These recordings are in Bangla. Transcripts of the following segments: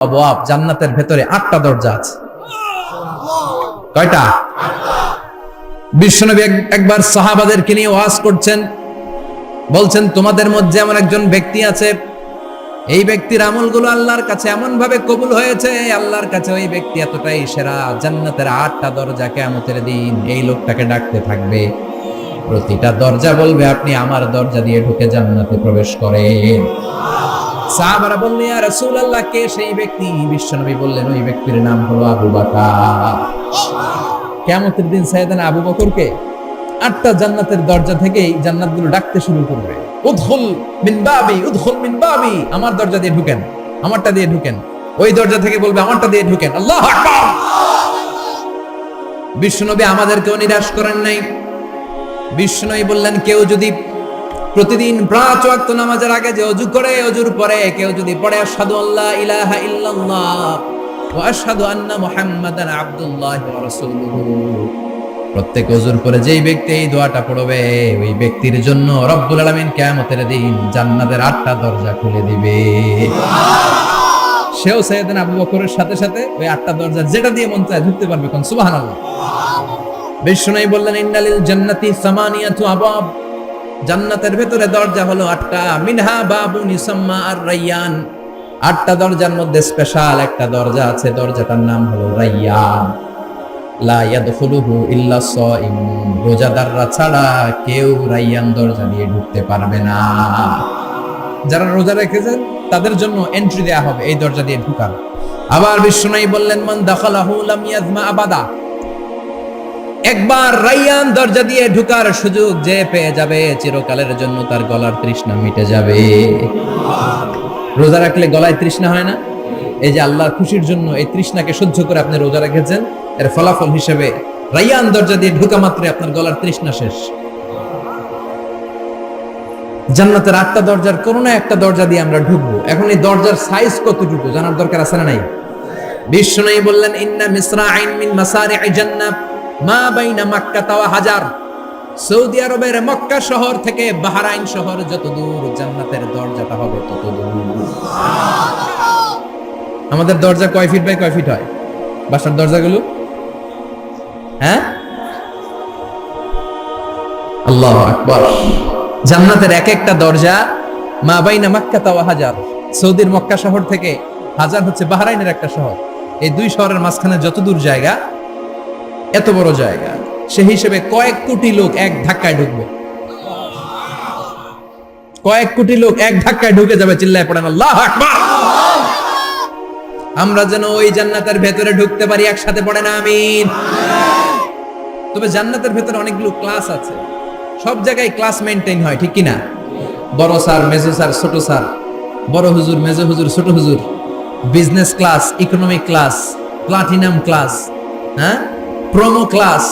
আবওয়াব, জান্নাতের ভেতরে 8টা দরজা আছে। কয়টা? বিশ্বনবী একবার সাহাবাদেরকে নিয়ে ওয়াজ করছেন, বলছেন তোমাদের মধ্যে এমন একজন ব্যক্তি আছে, এই ব্যক্তির আমলগুলো আল্লাহর কাছে এমন ভাবে কবুল হয়েছে, আল্লাহর কাছে ওই ব্যক্তি এতটাই সেরা, জান্নাতের 8টা দরজা কিয়ামতের দিন এই লোকটাকে ডাকতে থাকবে। প্রতিটা দরজা বলবে আপনি আমার দরজা দিয়ে ঢুকে জান্নাতে প্রবেশ করেন। সাহাবারা বললেন ইয়া রাসূলুল্লাহ, কে সেই ব্যক্তি? বিশ্বনবী বললেন ওই ব্যক্তির নাম হলো আবু বকর। কিয়ামতের দিন সাইয়েদনা আবু বকরকে 8টা জান্নাতের দরজা থেকেই জান্নাতগুলো ডাকতে শুরু করবে, উদখুল মিন বাবি, উদখুল মিন বাবি, আমার দরজা দিয়ে ঢুকেন, আমারটা দিয়ে ঢুকেন। ওই দরজা থেকে বলবে আমারটা দিয়ে ঢুকেন। আল্লাহু আকবার। বিশ্বনবী আমাদেরকেও নিরাশ করেন নাই। বিশ্বনবী বললেন কেউ যদি প্রতিদিন 5 ওয়াক্ত নামাজের আগে যে ওযু করে, ওযুর পরে কেউ যদি পড়ে আশহাদু আল্লা ইলাহা ইল্লাল্লাহ ওয়া আশহাদু আন্না মুহাম্মাদান আবদুল্লাহি ওয়া রাসূলুহু, প্রত্যেক ওযুর পরে যেই ব্যক্তি এই দোয়াটা পড়বে ওই ব্যক্তির জন্য রব্বুল আলামিন কিয়ামতের দিন জান্নাতের 8টা দরজা খুলে দিবে। সেও সাইয়েদনা আবু বকরের সাথে সাথে ওই 8টা দরজা যেটা দিয়ে মন চায় ঢুকতে পারবে। কোন সুবহানাল্লাহ। বিশ্বনবী বললেন ইন্নালিল জান্নাতি সামানিয়াতু আবওয়াব, জান্নাতের ভেতরে দরজা হলো 8টা। মিনহা বাবুন ইউসাম্মা আর-রায়্যান, 8টা দরজার মধ্যে স্পেশাল একটা দরজা আছে, দরজাটার নাম হলো রায়্যান। লা ইয়াদখুলুহু ইল্লা সাইমুন, রোজাদাররা ছাড়া কেউ রায়্যান দরজা দিয়ে ঢুকতে পারবে না। যারা রোজা রেখেছেন তাদের জন্য এন্ট্রি দেয়া হবে এই দরজা দিয়ে ঢোকার। আবার বিশ্বনবী বললেন মান দাখালাহু লাম ইয়াজমা আবাদা, একবার রায়্যান দরজা দিয়ে ঢোকার সুযোগ যে পেয়ে যাবে চিরকালের জন্য তার গলার তৃষ্ণা মিটে যাবে। রোজা রাখলে গলায় তৃষ্ণা হয় না? এই যে আল্লাহর খুশির জন্য এই তৃষ্ণাকে সহ্য করে আপনি রোজা রেখেছেন, এর ফলাফল হিসেবে রায়্যান দরজা দিয়ে ঢোকা মাত্রই আপনার গলার তৃষ্ণা শেষ। জান্নাতের 8টা দরজার কোন না একটা দরজা দিয়ে আমরা ঢুকবো। এখন এই দরজার সাইজ কতটুকু জানার দরকার আছে না নাই? বিশ্বনবী বললেন ইন্না মিসরাইন মিন মাসারি'i জান্নাহ মা বাইনা মাক্কা ওয়া হাজার, সৌদি আরবের মক্কা শহর থেকে বাহরাইন শহর যত দূর জান্নাতের দরজাটা হবে তত দূর। আমাদের দরজা কয় ফিট বাই কয় ফিট হয় বাসার দরজাগুলো? হ্যাঁ, আল্লাহু আকবার। জান্নাতের এক একটা দরজা মা বাইনা মাক্কা ওয়া হাজার, সৌদির মক্কা শহর থেকে হাজার হচ্ছে বাহরাইনের একটা শহর, এই দুই শহরের মাঝখানে যত দূর জায়গা, এত বড় জায়গা, সেই হিসেবে কয়েক কোটি লোক এক ধাক্কায় ঢুকবে। কয়েক কোটি লোক এক ধাক্কায় ঢুকে যাবে। চিল্লায় পড়েন আল্লাহু আকবার। আমরা যেন ওই জান্নাতের ভেতরে ঢুকতে পারি, একসাথে পড়েন আমিন। তবে জান্নাতের ভেতরে অনেকগুলো ক্লাস আছে, সব জায়গায় ক্লাস মেইনটেইন হয়, ঠিক কিনা? বড় স্যার, মেজো স্যার, ছোট স্যার, বড় হুজুর, মেজো হুজুর, ছোট হুজুর, business class, economic class, platinum class, হ্যাঁ, promo class,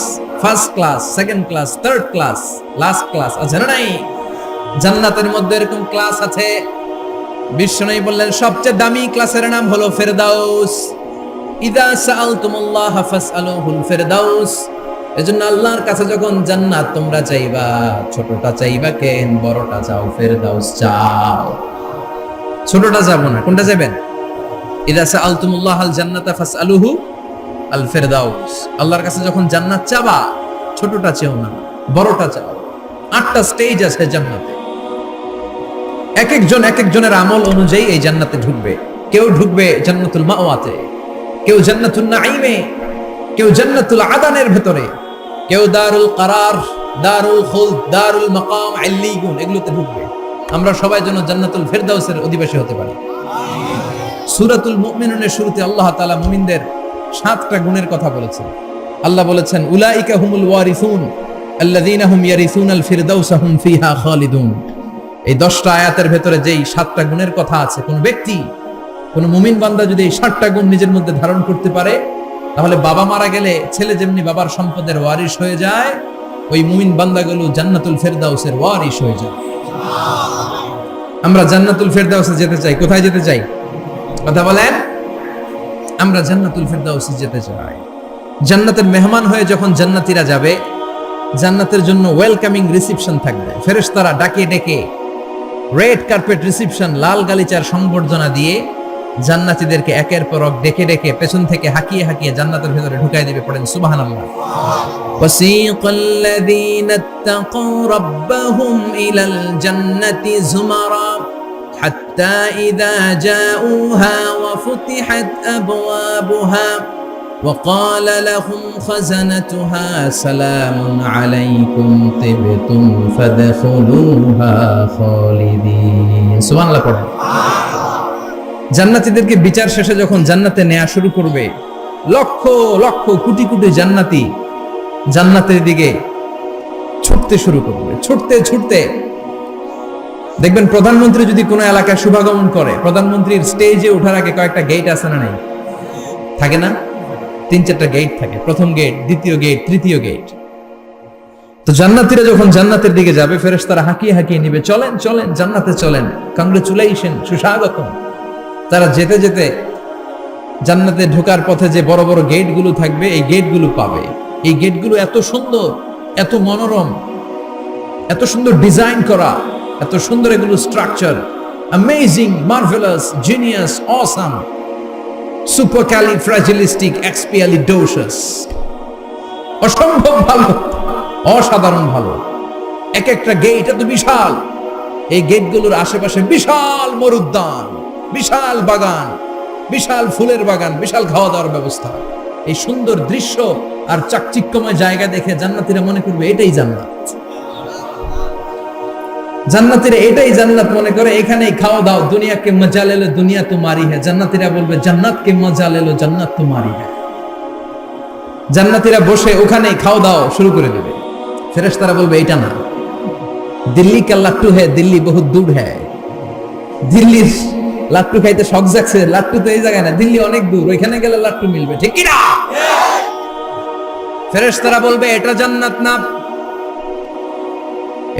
first class, second class, third class, last class আছে না নাই? জান্নাতের মধ্যে এরকম ক্লাস আছে। বিশ্বনবী বললেন সবচেয়ে দামি ক্লাসের নাম হলো ফেরদাউস। ইযা সাআলতুমুল্লাহ ফাসআলুহুল ফেরদাউস, এজন্য আল্লাহর কাছে যখন জান্নাত তোমরা চাইবা, ছোটটা চাইবা কেন, বড়টা চাও, ফেরদাউস চাও। ছোটটা যাবো না, কোনটা যাবেন? ইযা সাআলতুমুল্লাহ আল জান্নাতা ফাসআলুহু আল ফেরদাউস, আল্লাহর কাছে যখন জান্নাত চাবা ছোটটা চেও না, বড়টা চাও। 8টা স্টেজ আছে জান্নাতে, এক একজন এক একজনের আমল অনুযায়ী এই জান্নাতে ঢুকবে। কেউ ঢুকবে জান্নাতুল মাওয়াতে, কেউ জান্নাতুল নাঈমে, কেউ জান্নাতুল আদানের ভেতরে, কেউ দারুল কারার, দারুল খুলদ, দারুল মাকাম, আল্লিগুন, এগুলোতে ঢুকবে। আমরা সবাই যেন জান্নাতুল ফেরদাউসের অধিবাসী হতে পারি। সূরাতুল মুমিনুনের শুরুতে আল্লাহ তাআলা মুমিনদের 7টা গুণের কথা বলেছেন। আল্লাহ বলেছেন উলাইকা হুমুল ওয়ারিসুন আল্লাযীনা হুম ইয়ারিসুনাল ফিরদাউসা হুম ফিহা খালিদুন। এই 10টা আয়াতের ভেতরে যেই 7টা গুণের কথা আছে, কোন ব্যক্তি, কোন মুমিন বান্দা যদি এই 7টা গুণ নিজের মধ্যে ধারণ করতে পারে, তাহলে বাবা মারা গেলে ছেলে যেমনি বাবার সম্পদের ওয়ারিশ হয়ে যায়, ওই মুমিন বান্দাগুলো জান্নাতুল ফেরদাউসের ওয়ারিশ হয়ে যায়। আমরা জান্নাতুল ফেরদাউসে যেতে চাই। কোথায় যেতে চাই? কথা বলেন। আমরা জান্নাতুল ফেরদাউসে যেতে চাই। জান্নাতের মেহমান হয়ে যখন জান্নাতীরা যাবে, জান্নাতের জন্য ওয়েলকামিং রিসিপশন থাকবে। ফেরেশতারা ডাকে ডেকে রেড কার্পেট রিসিপশন, লাল গালিচার সংবর্ধনা দিয়ে জান্নাতীদেরকে একের পর এক ডেকে ডেকে পেছন থেকে হাঁকিয়ে হাঁকিয়ে জান্নাতের ভেতরে ঢুকাই দিবে। পড়েন সুবহানাল্লাহ। وسيق الذين اتقوا ربهم إلى الجنة زمرا حتى إذا جاءوها وفتحت أبوابها وقال لهم خزنتها سلام عليكم طبتم فادخلوها خالدين سبحان الله পড়েন। জান্নাতীদেরকে বিচার শেষে যখন জান্নাতে নেওয়া শুরু করবে, লক্ষ লক্ষ কোটি কোটি জান্নাতি জান্নাতের দিকে ছুটতে শুরু করবে। ছুটতে ছুটতে দেখবেন প্রধানমন্ত্রী যদি কোনো এলাকায় শুভাগমন করে, প্রধানমন্ত্রীর স্টেজে ওঠার আগে কয়েকটা গেট আছে না নাই? থাকে না? 3-4টা গেট থাকে। প্রথম গেট, দ্বিতীয় গেট, তৃতীয় গেট। তো জান্নাতীরা যখন জান্নাতের দিকে যাবে, ফেরেশতারা হাঁকিয়ে হাঁকিয়ে নিবে, চলেন চলেন জান্নাতে চলেন, কংগ্রেচুলেশন, সুস্বাগতম। তারা যেতে যেতে জান্নাতে ঢোকার পথে যে বড় বড় গেটগুলো থাকবে, এই গেটগুলো পাবে। এই গেটগুলো এত সুন্দর, এত মনোরম, এত সুন্দর ডিজাইন করা, এত সুন্দর এগুলো structure, amazing, marvellous, genius, awesome, supercalifragilisticexpialidocious, অসম্ভব ভালো, অসাধারণ ভালো। এক একটা গেট এত বিশাল। এই গেটগুলোর আশেপাশে বিশাল মরুদ্যান, বিশাল বাগান, বিশাল ফুলের বাগান, বিশাল খাওয়া দাওয়ার ব্যবস্থা। এই সুন্দর দৃশ্য আর চাকচিক্যময় জায়গা দেখে জান্নাতীরা মনে করবে এটাই জান্নাত। জান্নাতীরা এটাই জান্নাত মনে করে, এখানেই খাওয়া দাও। দুনিয়া কে মজা লে লো দুনিয়া তোমারি হ্যায়। জান্নাতীরা বলবে জান্নাত কে মজা লে লো জান্নাত তোমারি হ্যায়। জান্নাতীরা বসে ওখানেই খাওয়া দাও শুরু করে দেবে। ফেরেশতারা বলবে এটা না, দিল্লি কা লাট্টু হ্যায়, দিল্লি বহুত দূর হ্যায়। দিল্লির লাট্টু খাইতে শখ জাগছে, লাট্টু তো এই জায়গায় না, দিল্লি অনেক দূর, ওইখানে গেলে লাট্টু মিলবে, ঠিক কি না? ফেরেশতারা বলবে এটা জান্নাত না,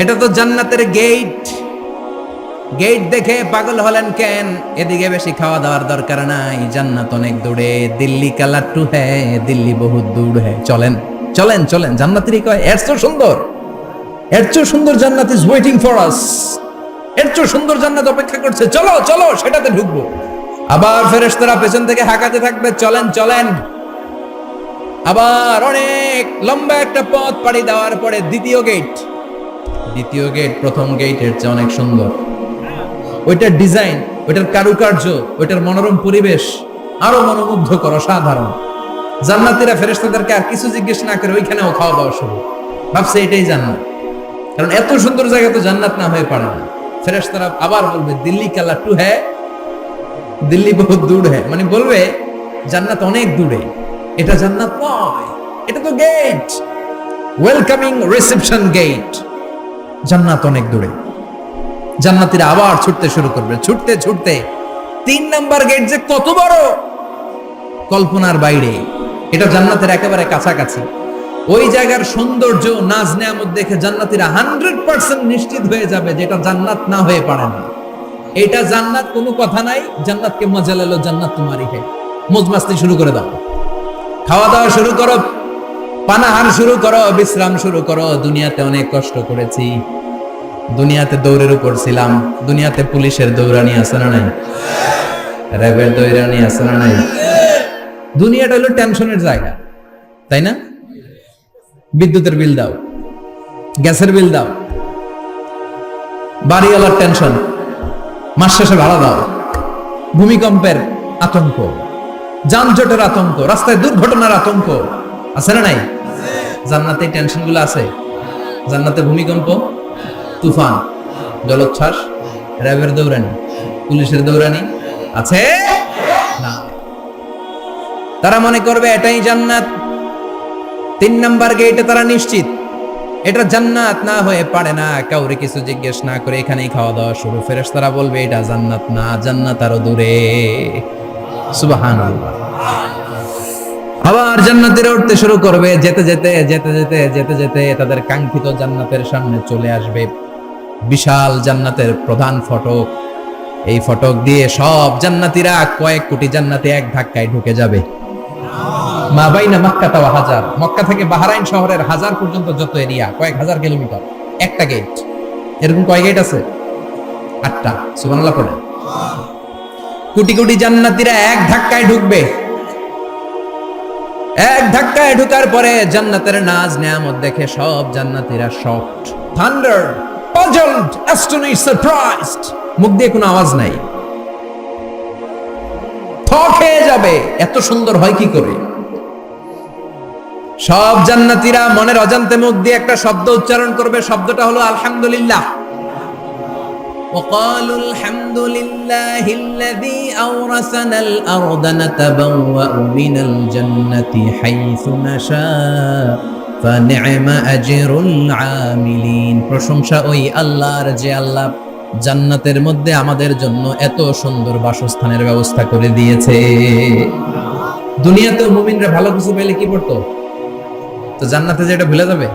এটা তো জান্নাতের গেট। গেট দেখে পাগল হলেন কেন? এদিকে বেশি খাওয়া দাওয়ার দরকার নাই, জান্নাত অনেক দূরে। দিল্লি কা লাট্টু হ্যায়, দিল্লি বহুত দূর হ্যায়। চলেন চলেন চলেন। জান্নাতেরই কয় এর চেয়ে সুন্দর, এর চেয়ে সুন্দর জান্নাত ইজ ওয়েটিং ফর আস। এর চেয়ে সুন্দর জান্নাত অপেক্ষা করছে, চলো চলো সেটাতে ঢুকবো। আবার ফেরেশতারা পেছন থেকে হাঁকাতে থাকবে, চলেন চলেন। আবার অনেক লম্বা একটা পথ পাড়ি দেওয়ার পরে দ্বিতীয় গেট। দ্বিতীয় গেট প্রথম গেটের চেয়ে অনেক সুন্দর। ওইটার ডিজাইন, ওইটার কারুকার্য, ওইটার মনোরম পরিবেশ আরো মনোমুগ্ধকর, অসাধারণ। জান্নাতীরা ফেরেশতাদেরকে আর কিছু জিজ্ঞেস না করে ওইখানেও খাওয়া দাওয়া শুরু। ভাবছে এটাই জান্নাত, কারণ এত সুন্দর জায়গা তো জান্নাত না হয়ে পারে না। ফেরেশতারা আবার বলবে দিল্লি কা লাট্টু হ্যায়, দিল্লি বহুত দূর হ্যায়, মানে বলবে জান্নাত অনেক দূরে, এটা জান্নাত নয়, এটা তো গেট, ওয়েলকামিং রিসেপশন গেট। জান্নাত অনেক দূরে। জান্নাতীরা আবার ছুটতে শুরু করবে। ছুটতে ছুটতে 3 নাম্বার গেট যে কত বড়, কল্পনার বাইরে। এটা জান্নাতের একেবারে কাছাকাছি। ওই জায়গার সৌন্দর্য, নাজ নেয়ামত দেখে জান্নাতীরা 100% নিশ্চিত হয়ে যাবে যে এটা জান্নাত না হয়ে পারে না। এটা জান্নাত, কোনো কথা নাই। জান্নাতকে মজা লেলো জান্নাত তোমারই হে। মজমাস্তি শুরু করে দাও, খাওয়া দাওয়া শুরু করো, পানাহার শুরু করো, বিশ্রাম শুরু করো। দুনিয়াতে অনেক কষ্ট করেছি, দুনিয়াতে দৌড়ের উপর ছিলাম, দুনিয়াতে পুলিশের দৌড়ানি আছে না নাই, র্যাবের দৌড়ানি আছে না নাই। দুনিয়াটা হলো টেনশনের জায়গা, তাই না? বিদ্যুতের বিল দাও, গ্যাসের বিল দাও, বাড়িওয়ালার টেনশন, মাস শেষে ভাড়া দাও, ভূমিকম্পের আতঙ্ক, যানজটের আতঙ্ক, রাস্তায় দুর্ঘটনার আতঙ্ক আছে না নাই? জান্নাতে টেনশন গুলো আছে। জান্নাতে ভূমিকম্প, তুফান, জলোচ্ছ্বাস, র্যাবের দৌড়ানি, পুলিশের দৌড়ানি আছে না। তারা মনে করবে এটাই জান্নাত। 3 নাম্বার গেটে তারা নিশ্চিত এটা জান্নাত না হয়ে পারে না। কাউরে কিছু জিজ্ঞেস না করে এখানেই খাওয়া দাওয়া শুরু। ফেরেশতারা বলবে এটা জান্নাত না, জান্নাত আরো দূরে। সুবহানাল্লাহ। আবার জান্নাতীরা উঠতে শুরু করবে। যেতে যেতে যেতে যেতে যেতে যেতে তাদের কাঙ্ক্ষিত জান্নাতের সামনে চলে আসবে। বিশাল জান্নাতের প্রধান ফটক। এই ফটক দিয়ে সব জান্নাতীরা, কয়েক কোটি জান্নাতি এক ধাক্কায় ঢুকে যাবে। মা বাইনা মক্কা ওয়া হাজার, মক্কা থেকে বাহরাইন শহরের হাজার পর্যন্ত যত এরিয়া, কয়েক হাজার কিলোমিটার, একটা গেট। এরকম কয় গেট আছে? 8টা। সুবহানাল্লাহ পড়ে। কোটি কোটি জান্নাতীরা এক ধাক্কায় ঢুকবে। এক ধাক্কায় ঢুকার পরে জান্নাতের নাজ নেয়ামত দেখে সব জান্নাতীরা shocked, thunder, puzzled, astonished, surprised. মুখ দিয়ে কোনো আওয়াজ নাই, থ খেয়ে যাবে, এত সুন্দর হয় কি করে। সব জান্নাতীরা মনের অজান্তে মুখ দিয়ে একটা শব্দ উচ্চারণ করবে, শব্দটা হলো আলহামদুলিল্লাহ। وقالوا الحمد لله الذي أورثنا الأرض نتبوأ من الجنة حيث نشاء فنعم أجر العاملين। প্রশংসা ওই আল্লাহর যে আল্লাহ জান্নাতের মধ্যে আমাদের জন্য এত সুন্দর বাসস্থানের ব্যবস্থা করে দিয়েছে। দুনিয়াতে মুমিনরা ভালো কিছু পেলে কি করতো? তো জান্নাতে যে এটা ভুলে যাবে?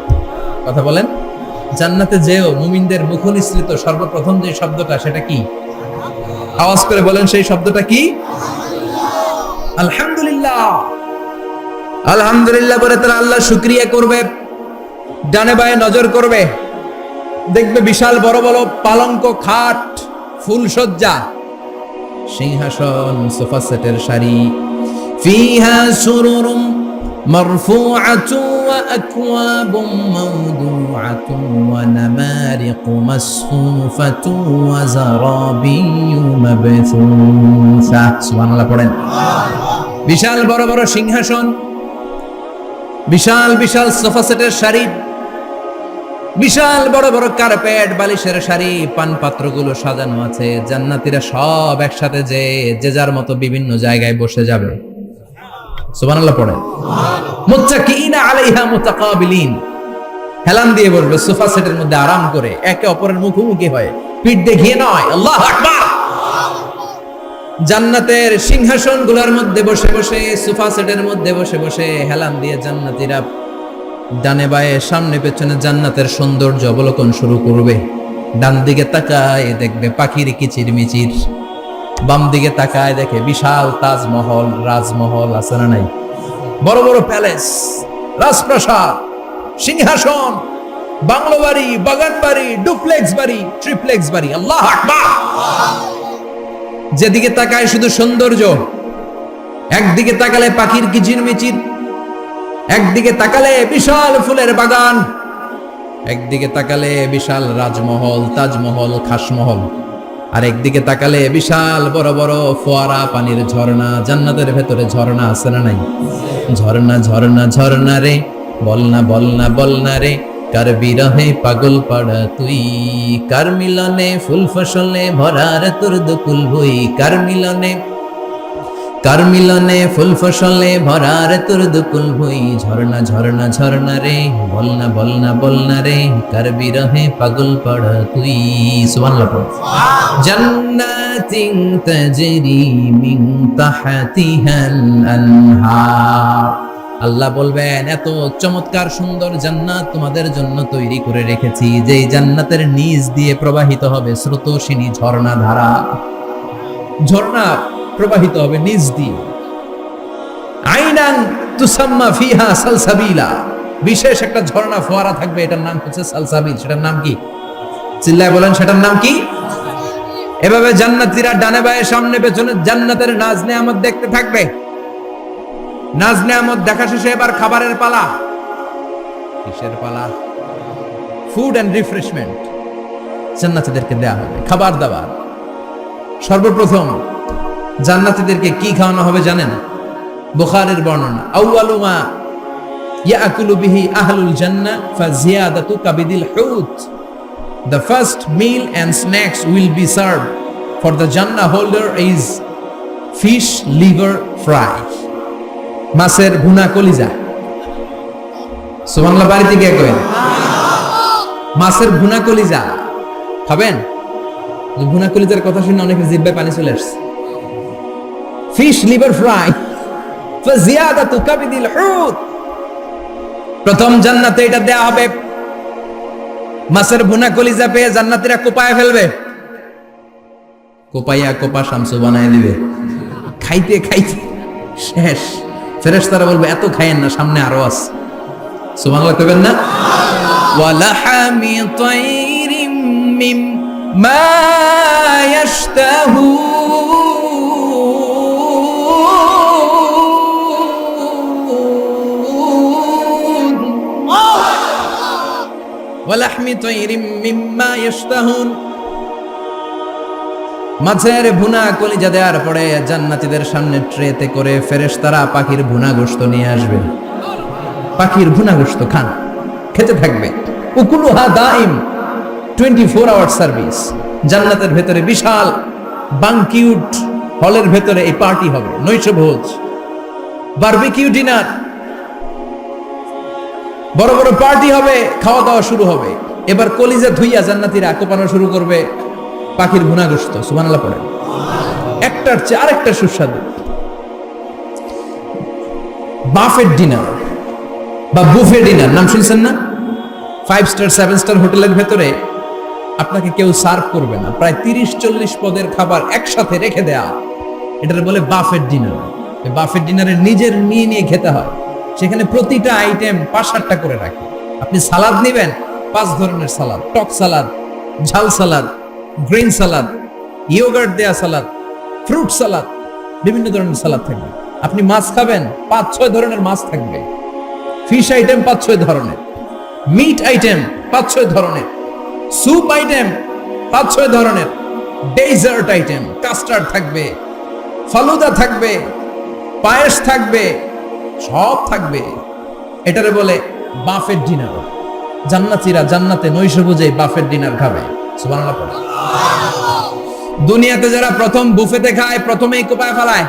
কথা বলেন। জান্নাতে যেও মুমিনদের মুখ নিঃসৃত সর্বপ্রথম যে শব্দটা, সেটা কি? আওয়াজ করে বলেন, সেই শব্দটা কি? আলহামদুলিল্লাহ। আলহামদুলিল্লাহ বলে তারা আল্লাহ শুকরিয়া করবে, ডানে বায়ে নজর করবে, দেখবে বিশাল বড় বড় পালঙ্ক, খাট, ফুলসজ্জা, সিংহাসন, সোফা সেটের সারি, ফিহা সুরুরুম মারফুআতু ওয়া আকওয়াবুম মাওদুআতু ওয়া নামারিকু মাসফুফাতু ওয়া যারাবিয়্যু মাবথুসা। সুবহানাল্লাহ পড়েন। বিশাল বড় বড় সিংহাসন, বিশাল বিশাল সোফা সেটের সারি, বিশাল বড় বড় কার্পেট, বালিশের সারি, পান পাত্রগুলো সাজানো আছে। জান্নাতীরা সব একসাথে যে যার মতো বিভিন্ন জায়গায় বসে যাবে। সুবহানাল্লাহ পড়ে। মুত্তাকিইনা আলাইহা মুতাকাবিলিন, হেলান দিয়ে বসবে সোফা সেটের মধ্যে আরাম করে, একে অপরের মুখোমুখি হয়ে, পিঠ দেখিয়ে নয়। আল্লাহু আকবার। জান্নাতের সিংহাসনগুলোর মধ্যে বসে বসে, সোফা সেটের মধ্যে বসে বসে হেলান দিয়ে জান্নাতীরা ডানে বায়ে সামনে পেছনে জান্নাতের সৌন্দর্য অবলোকন শুরু করবে। ডান দিকে তাকায় দেখবে পাখির কিচির মিচির, বাম দিকে তাকায় দেখে বিশাল তাজমহল, রাজমহল আছে না নাই? বড় বড় প্যালেস, রাজপ্রাসাদ, সিংহাসন, বাংলো বাড়ি, বাগান বাড়ি, ডুপ্লেক্স বাড়ি, ট্রিপ্লেক্স বাড়ি। আল্লাহু আকবার। যেদিকে তাকায় শুধু সৌন্দর্য। একদিকে তাকালে পাখির কিচির মিচির, একদিকে তাকালে বিশাল ফুলের বাগান, একদিকে তাকালে বিশাল রাজমহল, তাজমহল, খাসমহল, আর একদিকে তাকালে বিশাল বড় বড় ফোয়ারা, পানির ঝর্ণা। জান্নাতের ভেতরে ঝর্ণা আছে না নাই? ঝর্ণা ঝর্ণা ঝর্ণা রে, বলনা বলনা বলনা রে, কার বিরহে পাগল পাড়া তুই, কার মিলনে ফুল ফসলে ভরার তোর দুকুল ভুই, কার মিলনে ফুল ফসলে ভরার তোর দুকুল ভুই। ঝর্ণা ঝর্ণা ঝর্ণা রে, বলনা বলনা বলনা রে, কার বিরহে পাগল পাড়া তুই। সুবহানাল্লাহ। জান্নাতিন তাজরি মিন তাহতিহাল আনহার। আল্লাহ বলবেন, এত চমৎকার সুন্দর জান্নাত তোমাদের জন্য তৈরি করে রেখেছি, যেই জান্নাতের নিচ দিয়ে প্রবাহিত হবে স্রোতস্বিনী ঝর্ণা ধারা। ঝর্ণা প্রবাহিত হবে নিচ দিয়ে। আইনান তুসাম্মা ফিহা সালসাবিলা, বিশেষ একটা ঝর্ণা ফোয়ারা থাকবে, এটার নাম হচ্ছে সালসাবিল। সেটার নাম কি? চিল্লায় বলেন, সেটার নাম কি? এভাবে জান্নাতীরা ডানে বায়ে সামনে পেছনে জান্নাতের নাজ নেয়ামত দেখতে থাকবে। নাজ নেয়ামত দেখা শেষে এবার খাবারের পালা। কিসের পালা? ফুড এন্ড রিফ্রেশমেন্ট জান্নাতীদেরকে দেয়া হবে, খাবার দাবার। সর্বপ্রথম জান্নাতীদেরকে কি খাওয়ানো হবে জানেন? বুখারীর বর্ণনা, আউয়ালু মা ইয়াকুলু বিহি আহলুল জান্নাহ ফাজিয়াদাতু কাবিদিল হুত। The first meal and snacks will be served for the Jannah holder is fish liver fry, মাছের ভুনা কলিজা। সুবহানাল্লাহ। বাড়িতে গিয়ে কইন, মাছের ভুনা কলিজা খাবেন? ভুনা কলিজার কথা শুনে অনেকের জিহ্বায় পানি চলে আসছে। ফিশ লিভার ফ্রাই ফাজিয়াদাতু কাবিদিল হুত। প্রথম জান্নাতে এটা দেয়া হবে। মাছের ভুনা কলিজা পেয়ে জান্নাতীরা কোপায় ফেলবে, কোপাইয়া কোপা শামসু বানায় দিবে। খাইতে খাইতে শেষ। ফেরেশতারা বলবে, এত খাইয়েন না, সামনে আরো আছে। সুবহানাল্লাহ কইবেন না? ওয়ালাহামি তাইরিম মিম্মা ইয়াশতাহুন। লাহমি তাইরিম মিম্মা ইশতাহুন, মাছের ভুনা কলিজা দেওয়ার পরে জান্নাতীদের সামনে ট্রেতে করে ফেরেশতারা পাখির ভুনা গোশত নিয়ে আসবে। পাখির ভুনা গোশত খান, খেতে থাকবে। উকুলুহা দাইম, 24 আওয়ার সার্ভিস। জান্নাতের ভেতরে বিশাল বানকিউট হলের ভেতরে এই পার্টি হবে, নৈশভোজ, বারবিকিউ ডিনার, বড় বড় পার্টি হবে, খাওয়া দাওয়া শুরু হবে। এবার কলিজা ধুইয়া জান্নাতীরা কোপানো শুরু করবে পাখির ভুনা গোশত। সুবহানাল্লাহ পড়ে। একটার চেয়ে আরেকটা সুস্বাদু। বাফেট ডিনার বা বুফে ডিনার নাম শুনছেন না? 5 স্টার 7 স্টার হোটেলের ভেতরে আপনাকে কেউ সার্ভ করবে না, প্রায় 30-40 পদের খাবার একসাথে রেখে দেয়া, এটার বলে বাফেট ডিনার। বাফেট ডিনারে নিজের নিয়ে খেতে হয়। সেখানে প্রতিটা আইটেম 5-7টা করে রাখে। আপনি সালাদ নেবেন, 5 ধরনের সালাদ, টক সালাদ, ঝাল সালাদ, গ্রিন সালাদ, ইয়োগার্ট দেয়া সালাদ, ফ্রুট সালাদ, বিভিন্ন ধরনের সালাদ থাকবে। আপনি মাছ খাবেন, 5-6 ধরনের মাছ থাকবে। ফিশ আইটেম 5-6 ধরনের, মিট আইটেম 5-6 ধরনের, স্যুপ আইটেম 5-6 ধরনের, ডেজার্ট আইটেম, কাস্টার্ড থাকবে, ফালুদা থাকবে, পায়েস থাকবে, সব থাকবে। এটারে বলে বাফেট ডিনার। জান্নাতীরা জান্নাতে নৈশভোজে বাফেট ডিনার খাবে। সুবহানাল্লাহ পড়ে। দুনিয়াতে যারা প্রথম বুফেতে খায়, প্রথমেই কোপায় ফেলায়,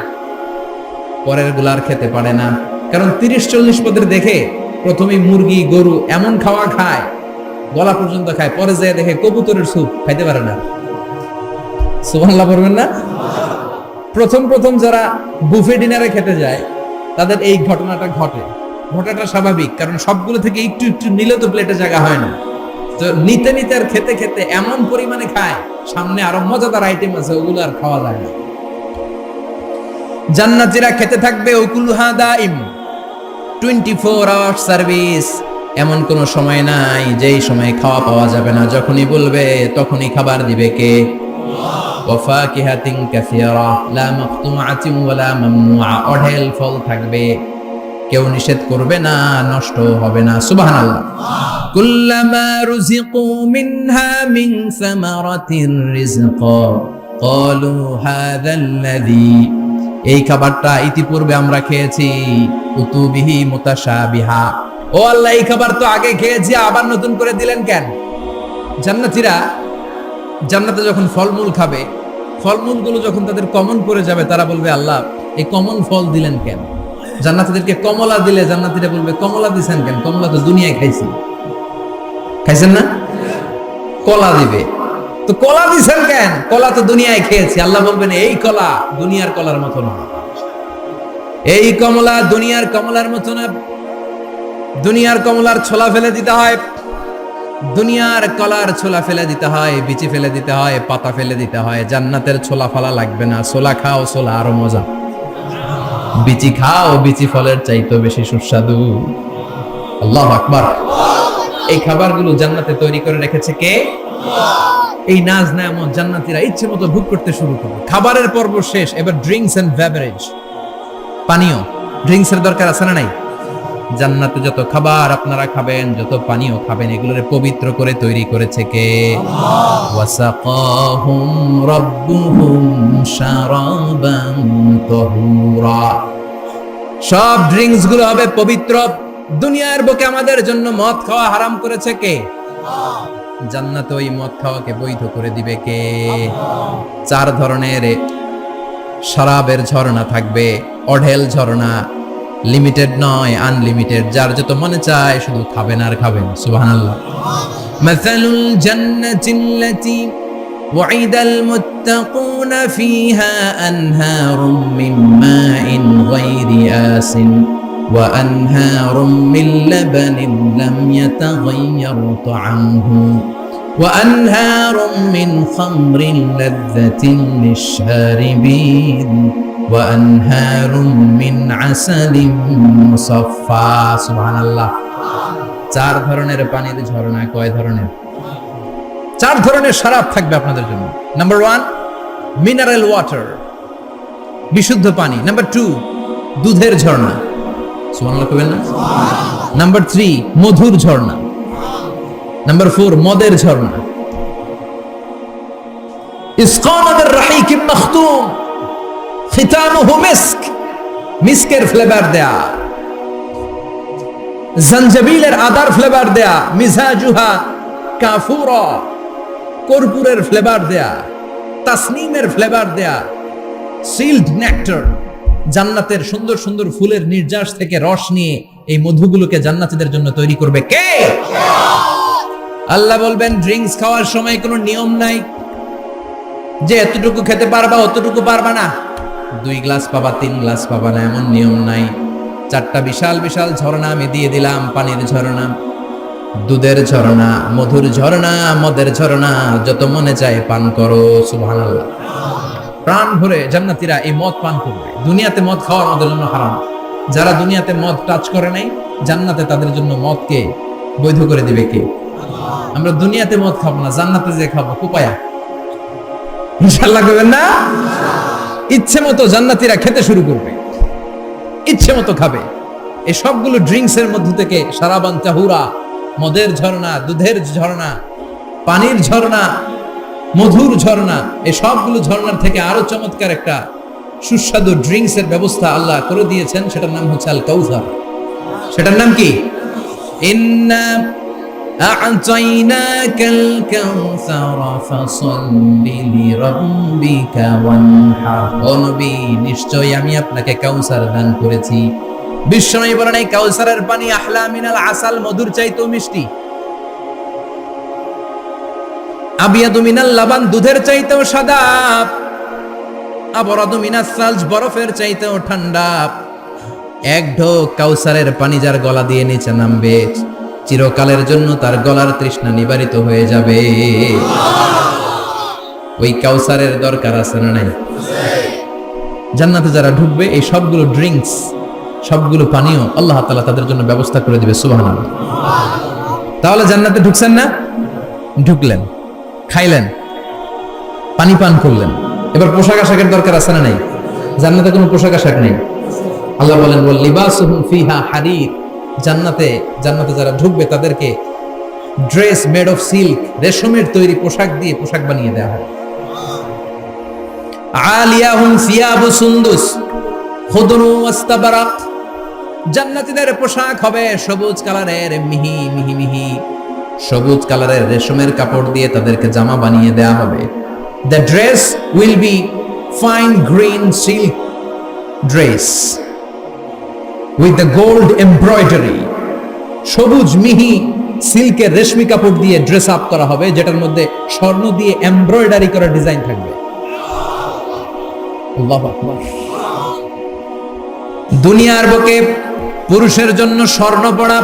পরের গুলার খেতে পারে না। কারণ 30-40 পদের দেখে প্রথমেই মুরগি গরু এমন খাওয়া খায়, গলা পর্যন্ত খায়, পরে যায় দেখে কবুতরের স্যুপ খাইতে পারে না। সুবহানাল্লাহ পড়বেন না? প্রথম যারা বুফে ডিনারে খেতে যায় তাদের এই ঘটনাটা ঘটাটা স্বাভাবিক, কারণ সবগুলো থেকে একটু নিলে তো প্লেটে জায়গা হয় না। তো নিতে আর খেতে এমন পরিমাণে খায়, সামনে আরো মজাদার আইটেম আছে, ওগুলো আর খাওয়া যায় না। জান্নাতীরা খেতে থাকবে উকুলুহা দাইম, 24 আওয়ার সার্ভিস। এমন কোন সময় নাই যেই সময় খাওয়া পাওয়া যাবে না। যখনই বলবে তখনই খাবার দিবে কে? ওয়াফাকিহাতিন কাসীরা লা মাকতুআতিন ওয়ালা মামনুআ, অঢেল ফল থাকবে, কেউ নিষেধ করবে না, নষ্ট হবে না। সুবহানাল্লাহ। কুল্লামা রুজিকু মিনহা মিন সামারাতির রিজকা ক্বালু হাযাল্লাযী, এই খাবারটা ইতিপূর্বে আমরা খেয়েছি, কুতুবিহি মুতাশাবিহা, ও আল্লাহ এই খাবার তো আগে খেয়েছি, আবার নতুন করে দিলেন কেন? জান্নাতীরা জান্নাতে যখন ফলমূল খাবে, ফলমূলগুলো যখন তাদের কমন পড়ে যাবে, তারা বলবে আল্লাহ এই কমন ফল দিলেন কেন? জান্নাতীদেরকে কমলা দিলে জান্নাতীরা বলবে কমলা দিছেন কেন? কমলা তো দুনিয়ায় খাইছেন না? কলা দিবে, তো কলা দিছেন কেন? কলা তো দুনিয়ায় খেয়েছি। আল্লাহ বলবেন এই কলা দুনিয়ার কলার মতো না, এই কমলা দুনিয়ার কমলার মতো না। দুনিয়ার কমলার ছোলা ফেলে দিতে হয়, দুনিয়ার কলার ছোলা ফেলে দিতে হয়, বিচি ফেলে দিতে হয়, পাতা ফেলে দিতে হয়। জান্নাতের ছোলা ফলা লাগবে না, ছোলা খাও, ছোলা আরো মজা। বিচি খাও, বিচি ফলের চাইতে বেশি সুস্বাদু। আল্লাহু আকবার। এই খাবারগুলো জান্নাতে তৈরি করে রেখেছে কে? এই নাজ নেয়ামত জান্নাতীরা ইচ্ছে মতো ভোগ করতে শুরু করবে। খাবারের পর্ব শেষ, এবার ড্রিঙ্কস এন্ড বেভারেজ, পানীয়। ড্রিঙ্কস এর দরকার আছে না নাই? জান্নাতে যত খাবার আপনারা খাবেন, যত পানীয় খাবেন, এগুলোরে পবিত্র করে তৈরি করেছে কে? ওয়াসাকাহুম রাব্বুহুম শারাবান তাহুরা। সব ড্রিঙ্কস গুলো হবে পবিত্র। দুনিয়ার বুকে আমাদের জন্য মদ খাওয়া হারাম করেছে কে? জান্নাতে ওই মদ খাওয়াকে বৈধ করে দিবে কে? 4 ধরনের শরাবের ঝর্ণা থাকবে, অঢেল ঝর্ণা, লিমিটেড নয়, আনলিমিটেড। যার যত মনে চায় শুধু খাবেন আর খাবেন। সুবহানাল্লাহ। মাসালুল জান্নাতিল্লাতী ওয়াইদাল মুত্তাকুনা ফীহা আনহারুম মিন মাইন গায়রি আসিন ওয়া আনহারুম মিন লাবানিন লাম ইয়াতাগায়্যার তা'আমুহু ওয়া আনহারুম মিন খামরিন লাযযাতিন লিশ-শারিবিন وأنهار من عسل مصفى সুবহানাল্লাহ। 4 ধরনের পানির ঝর্ণা। কয় ধরনের? 4 ধরনের শরাব থাকবে আপনাদের জন্য। নাম্বার 1 মিনারেল ওয়াটার, বিশুদ্ধ পানি। নাম্বার 2 দুধের ঝর্ণা। সুবহানাল্লাহ কইবেন না? নাম্বার 3 মধুর ঝর্ণা। নাম্বার 4, মদের ঝর্ণা। ইসকানা বির-রাহিকিম মাখতুম খিতামুহু মিস্ক, মিস্কের ফ্লেভার দেয়া, জঞ্জাবিলের আদার ফ্লেভার দেয়া, মিজাজুহা কাফুরা, কর্পূরের ফ্লেভার দেয়া, তাসনিমের ফ্লেভার দেয়া, সিল্ড নেক্টার, জান্নাতের সুন্দর সুন্দর ফুলের নির্যাস থেকে রস নিয়ে এই মধুগুলোকে জান্নাতীদের জন্য তৈরি করবে কে? আল্লাহ বলবেন ড্রিঙ্কস খাওয়ার সময় কোনো নিয়ম নাই যে এতটুকু খেতে পারবা অতটুকু পারবা না, 2 গ্লাস পাবা 3 গ্লাস পাবা না, এমন নিয়ম নাই। 4টা বিশাল বিশাল ঝর্ণা আমি দিয়ে দিলাম, পানির ঝর্ণা, দুধের ঝর্ণা, মধুর ঝর্ণা, মদের ঝর্ণা, যত মনে চায় পান করো। সুবহানাল্লাহ। প্রাণ ভরে জান্নাতীরা এই মদ পান করবে। দুনিয়াতে মদ খাওয়া আমাদের জন্য হারাম। যারা দুনিয়াতে মদ টাচ করে নাই, জান্নাতে তাদের জন্য মদকে বৈধ করে দিবে কে? আমরা দুনিয়াতে মদ খাবো না, জান্নাতে যে খাবো কুপায়া। ইনশাআল্লাহ করবেন না? ইচ্ছে মতো জান্নাতীরা খেতে শুরু করবে, ইচ্ছে মতো খাবে। এই সবগুলো ড্রিঙ্কস এর মধ্য থেকে শারাবান তাহুরা, মদের ঝর্ণা, দুধের ঝর্ণা, পানির ঝর্ণা, মধুর ঝর্ণা, এই সবগুলো ঝর্ণার থেকে আরো চমৎকার একটা সুস্বাদু ড্রিঙ্কস এর ব্যবস্থা আল্লাহ করে দিয়েছেন। সেটার নাম হচ্ছে আল কাউসার। সেটার নাম কি? ইন্না আ'তাইনাকাল কাউসার ফাসাল্লি লিরাব্বিকা ওয়ানহার। ও নবী, নিশ্চয়ই আমি আপনাকে কাউসার দান করেছি। বিশ্বনবী বলেন এই কাউসারের পানি আহলা মিনাল আসাল, মধুর চাইতেও মিষ্টি। আবিয়াদু মিনাল লাবান, দুধের চাইতেও সাদা। আবরাদু মিনাস সালজ, বরফের চাইতেও ঠান্ডা। এক ঢোক কাউসারের পানি যার গলা দিয়ে নিচে নামবে, চিরকালের জন্য তার গলার তৃষ্ণা নিবারিত হয়ে যাবে। ওই কাউসারের দরকার আছে না নাই? জান্নাতে যারা ঢুকবে এই সবগুলো ড্রিঙ্কস, সবগুলো পানীয় আল্লাহ তাআলা তাদের জন্য ব্যবস্থা করে দিবে। সুবহানাল্লাহ। তাহলে জান্নাতে ঢুকছেন না? ঢুকলেন, খাইলেন, পানি পান করলেন, এবার পোশাক আশাকের দরকার আছে না নাই? জান্নাতে কোনো পোশাক আশাক নেই। আল্লাহ বলেন ওয়াল লিবাসুহুম ফিহা হারির, জান্নাতে যারা ঢুকবে তাদেরকে ড্রেস মেড অফ সিল্ক, রেশমের তৈরি পোশাক দিয়ে পোশাক বানিয়ে দেওয়া হয়। আলিয়াহুম সিয়াবু সুন্দুস খুদরু ওয়াস্তাবারাক, জান্নাতীদের পোশাক হবে সবুজ কালারের, মিহি মিহি মিহি সবুজ কালারের রেশমের কাপড় দিয়ে তাদেরকে জামা বানিয়ে দেওয়া হবে। The dress will be fine green silk dress with the gold embroidery, সবুজ মিহি সিল্কের রেশমি কাপড় দিয়ে ড্রেস আপ করা হবে, যেটার মধ্যে স্বর্ণ দিয়ে এমব্রয়ডারি করা ডিজাইন থাকবে। আল্লাহু আকবার। দুনিয়ার বুকে পুরুষের জন্য স্বর্ণ পরা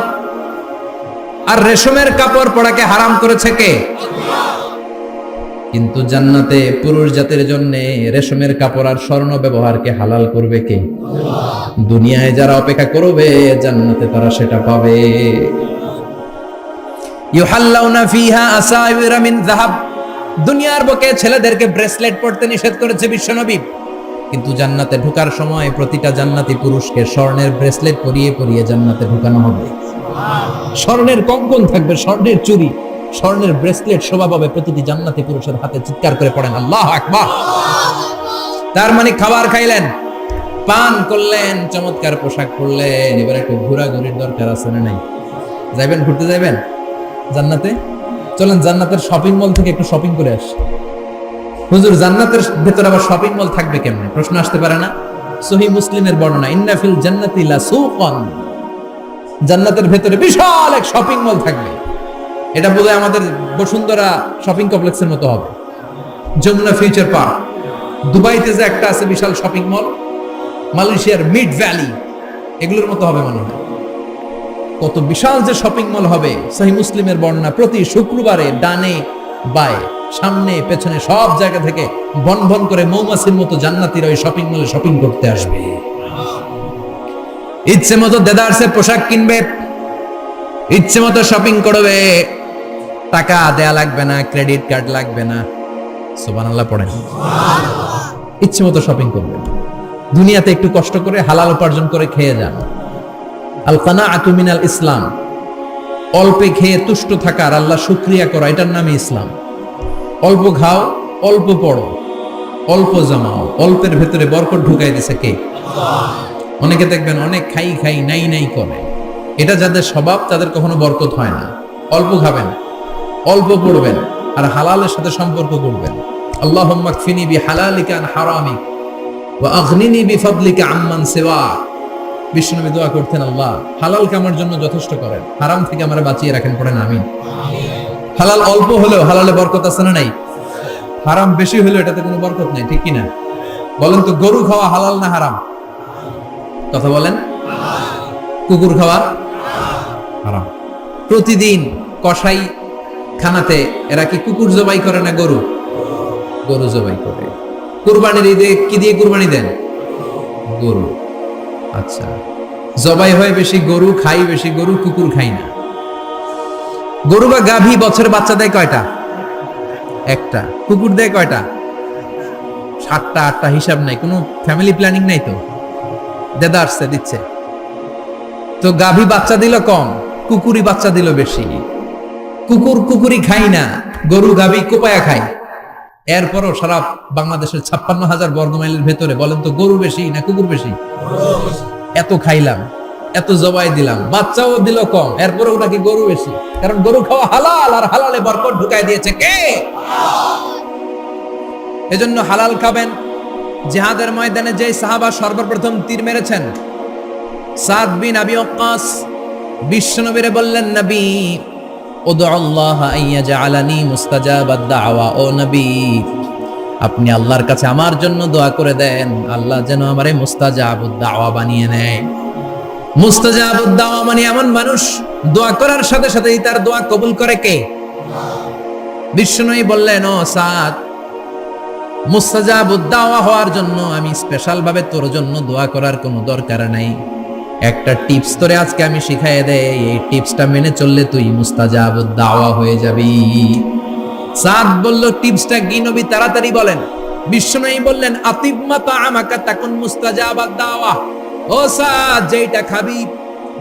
আর রেশমের কাপড় পরাকে হারাম করেছে কে? কিন্তু জান্নাতে পুরুষ জাতির জন্য রেশমের কাপড় আর স্বর্ণ ব্যবহারকে হালাল করবে কে? দুনিয়ায় যারা অপেক্ষা করবে জান্নাতে তারা সেটা পাবে। ইউহাল্লাউনা ফিহা আসাইরা মিন যাহাব, দুনিয়ার বুকে ছেলেদেরকে ব্রেসলেট পরতে নিষেধ করেছে বিশ্বনবী, কিন্তু জান্নাতে ঢোকার সময় প্রতিটা জান্নাতি পুরুষকে স্বর্ণের ব্রেসলেট পরিয়ে পরিয়ে জান্নাতে ঢোকানো হবে। স্বর্ণের কঙ্কন থাকবে, স্বর্ণের চুড়ি, স্বর্ণের ব্রেসলেট শোভা পাবে প্রতিটি জান্নাতি পুরুষের হাতে। চিৎকার করে পড়েন আল্লাহু আকবার। তার মানে খাবার খাইলেন, পান করলেন, চমৎকার পোশাক পরলেন, এবার একটু ঘোরাঘুরির দরকার আছে না নাই? যাইবেন, ঘুরতে যাইবেন জান্নাতে? চলেন জান্নাতের শপিং মল থেকে একটু শপিং করে আসি। হুজুর জান্নাতের ভেতরে আবার শপিং মল থাকবে কেমনে? প্রশ্ন আসতে পারে না? সহিহ মুসলিমের বর্ণনা, ইন্না ফিল জান্নাতি লাসুকান, জান্নাতের ভেতরে বিশাল এক শপিং মল থাকবে। এটা বোধহয় আমাদের বসুন্ধরা শপিং কমপ্লেক্সের মতো হবে, যমুনা ফিউচার পার্ক। দুবাইতে যে একটা আছে বিশাল শপিং মল, মালয়েশিয়ার মিড ভ্যালি, এগুলোর মতো হবে মনে হয়। কত বিশাল যে শপিং মল হবে। সহিহ মুসলিমের বর্ণনা, প্রতি শুক্রবারে ডানে বায়ে সামনে পেছনে সব জায়গা থেকে বন বন করে মৌমাছির মতো জান্নাতীরা ওই শপিং মলে শপিং করতে আসবে। ইচ্ছে মতো দেদারসের পোশাক কিনবে, ইচ্ছে মতো শপিং করবে, টাকা দেয়া লাগবে না, ক্রেডিট কার্ড লাগবে না। সুবহানাল্লাহ পড়েন। ইচ্ছে মতো শপিং করবে। দুনিয়াতে একটু কষ্ট করে হালাল উপার্জন করে খেয়ে যান। আল কানাআতু মিনাল ইসলাম, অল্পে খেয়ে তুষ্ট থাকা আর আল্লাহ শুকরিয়া করা, এটার নামই ইসলাম। অল্প খাও, অল্প পড়ো, অল্প জমাও, অল্পের ভেতরে বরকত ঢুকাই দিছে কে? অনেকে দেখবেন অনেক খাই খাই নাই নাই করে, এটা যাদের স্বভাব তাদের কখনো বরকত হয় না। অল্প খাবেন, অল্প পড়বেন, আর হালালের সাথে সম্পর্ক করবেন। আল্লাহুম্মা কফিনি বিহালালিকা আন হারামিক ওয়া আগনিনি বিফাদলিকা আম্মান সিওয়াক। বিশ্বনবী দোয়া করতেন, আল্লাহ হালালকে আমার জন্য যথেষ্ট করেন, হারাম থেকে আমারে বাঁচিয়ে রাখেন, পড়েন আমিন। হালাল অল্প হলেও হালালে বরকত আছে না নাই? হারাম বেশি হলেও এটাতে কোনো বরকত নাই, ঠিক কি না? বলেন তো, গরু খাওয়া হালাল না হারাম? কথা বলেন। কুকুর খাওয়া হারাম। প্রতিদিন কসাই খানাতে এরা কি কুকুর জবাই করে না গরু? গরু জবাই করে। কুরবানির ঈদে কি দিয়ে কুরবানি দেন? গরু। আচ্ছা, জবাই হয় বেশি গরু, খাই বেশি গরু, কুকুর খাই না। গরু বা গাভী বছরে বাচ্চা দেয় কয়টা? একটা। কুকুর দেয় কয়টা? 7টা 8টা, হিসাব নাই, কোনো ফ্যামিলি প্ল্যানিং নাই তো, দেদা আসছে দিচ্ছে। তো গাভী বাচ্চা দিল কম, কুকুরি বাচ্চা দিল বেশি। কুকুরি খাই না, গরু গাভী কোপায়া খায়। এরপরও সারা বাংলাদেশের 56,000 বর্গমাইলের ভেতরে বলেন তো, গরু বেশি না কুকুর বেশি? এত খাইলাম, এত জবাই দিলাম, বাচ্চাও দিল কম, এরপরেও নাকি গরু বেশি। কারণ গরু খাওয়া হালাল, আর হালালে বরকত ঢুকাই দিয়েছে কে? এজন্য হালাল খাবেন। জিহাদের ময়দানে যে সাহাবা সর্বপ্রথম তীর মেরেছেন, সাদ বিন আবি ওয়াক্কাস, বিশ্বনবীরে বললেন, নবী উদউ আল্লাহ আইয়াজআলানি মুস্তাজাবাদ দাওয়া। ও নবী, আপনি আল্লাহর কাছে আমার জন্য দোয়া করে দেন, আল্লাহ যেন আমারে মুস্তাজাবুদ দাওয়া বানিয়ে নেয়। মুস্তাজাবুদ দাওয়া মানে এমন মানুষ, দোয়া করার সাথে সাথেই তার দোয়া কবুল করে কে? বিশ্বনবী বললেন, ও সাদ, মুস্তাজাবুদ দাওয়া হওয়ার জন্য আমি স্পেশাল ভাবে তোর জন্য দোয়া করার কোনো দরকার নাই। একটা টিপস তোরে আজকে আমি শিখাইয়ে দেই, এই টিপসটা মেনে চললে তুই মুস্তাজাবুদ দাওয়া হয়ে যাবি। সাদ বলল, টিপসটা কি নবী? তাড়াতাড়ি বলেন। বিশ্বনবী বললেন, আতিব মা তাআমাকা তাকুন মুস্তাজাবাদ দাওয়া। ও সাদ, যেইটা খাবি,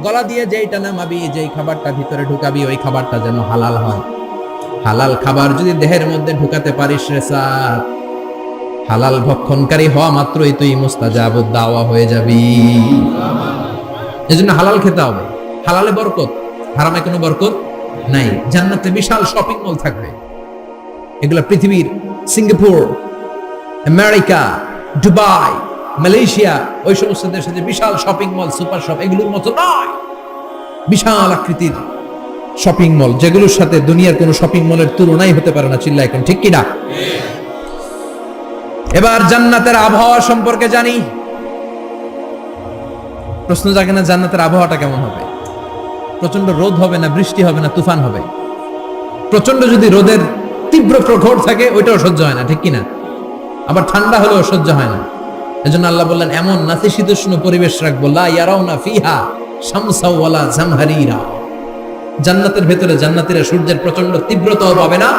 গলা দিয়ে যেইটা নামাবি, যেই খাবারটা ভিতরে ঢুকাবি, ওই খাবারটা যেন হালাল হয়। হালাল খাবার যদি দেহের মধ্যে ঢুকাতে পারিস রে সাদ, হালাল ভক্ষণকারী হওয়া মাত্রই তুই মুস্তাজাবুদ দাওয়া হয়ে যাবি। এজন্য হালাল খেতে হবে। হালালে বরকত, হারামে কোনো বরকত নাই। জান্নাতে বিশাল শপিং মল থাকবে, এগুলা পৃথিবীর সিঙ্গাপুর, আমেরিকা, দুবাই, মালয়েশিয়া, ওই সমস্ত দেশে যে বিশাল শপিং মল, সুপার শপ, এগুলোর মতো নয়। বিশাল আকৃতির শপিং মল, যেগুলোর সাথে দুনিয়ার কোনো শপিং মলের তুলনাই হতে পারে না। চিল্লা এখন ঠিক কিনা? এবার জান্নাতের আবহাওয়া সম্পর্কে জানি। প্রশ্ন জাগে না, জান্নাতের আবহাওয়াটা কেমন হবে? প্রচন্ড রোদ হবে না বৃষ্টি হবে না তুফান হবে? প্রচন্ড যদি রোদের তীব্র প্রখর থাকে, ওইটাও সহ্য হয় না, ঠিক কিনা? আবার ঠান্ডা হলেও সহ্য হয় না। এজন্য আল্লাহ বললেন, এমন নাতিশীতোষ্ণ পরিবেশ রাখবো, লা ইয়ারাউনা ফিহা শামসা ওয়ালা জামহারিরা। জান্নাতের ভেতরে জান্নাতীরা সূর্যের প্রচন্ড তীব্রতাও পাবে না,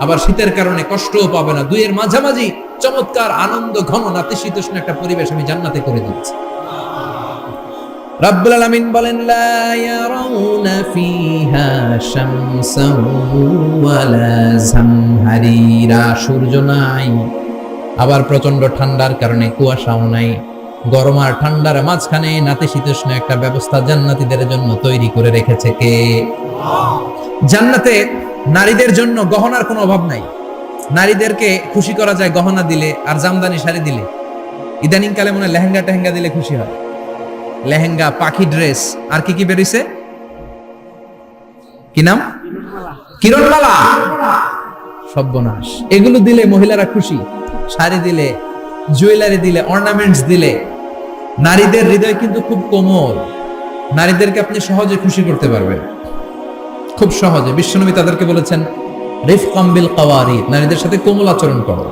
আবার শীতের কারণে কষ্টও পাবে না। দুইয়ের মাঝামাঝি চমৎকার আনন্দ ঘন নাতিশীতোষ্ণ একটা পরিবেশ আমি জান্নাতে করে দিচ্ছি। রাব্বুল আলামিন বলেন, লা ইয়ারাউনা ফিহা শামসা ওয়ালা জামহারিরা। সূর্য নাই, আবার প্রচন্ড ঠান্ডার কারণে কুয়াশাও নাই। গরম আর ঠান্ডার মাঝখানে নাতিশীতোষ্ণ একটা ব্যবস্থা জান্নাতীদের জন্য তৈরি করে রেখেছে কে? জান্নাতে নারীদের জন্য গহনার কোনো অভাব নাই। নারীদেরকে খুশি করা যায় গহনা দিলে আর জামদানি শাড়ি দিলে। ইদানিং কালে মনে হয় লেহেঙ্গা টেহেঙ্গা দিলে খুশি হয়। লেহেঙ্গা, পাখি ড্রেস, আর কি কি বেরিয়েছে, কি নাম? কিরণমালা, সর্বনাশ। এগুলো দিলে মহিলারা খুশি। শাড়ি দিলে, জুয়েলারি দিলে, অর্নামেন্টস দিলে। নারীদের হৃদয় কিন্তু খুব কোমল, নারীদেরকে আপনি সহজে খুশি করতে পারবেন, খুব সহজে। বিশ্বনবী তাদেরকে বলেছেন, রিফকাম বিল কাওয়ারিদ, নারীদের সাথে কোমল আচরণ করো।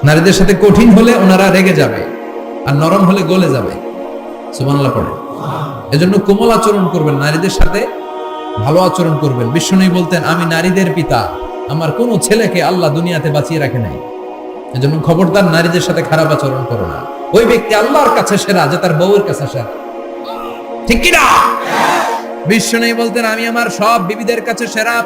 নারীদের সাথে কঠিন হলে ওনারা রেগে যাবে, আর নরম হলে গলে যাবে। সুবহানাল্লাহ পড়ে। এজন্য কোমল আচরণ করবেন, নারীদের সাথে ভালো আচরণ করবেন। বিশ্বনবী বলতেন, আমি নারীদের পিতা, আমার কোন ছেলেকে আল্লাহ দুনিয়াতে বাঁচিয়ে রাখে নাই। এজন্য খবরদার নারীদের সাথে খারাপ আচরণ করো না। ওই ব্যক্তি আল্লাহর কাছে সেরা যে তার বউয়ের কাছে সেরা, ঠিক কি না? বিশ্বনবী বলতেন আমি আমার সব বিবিদের কাছে সেরা।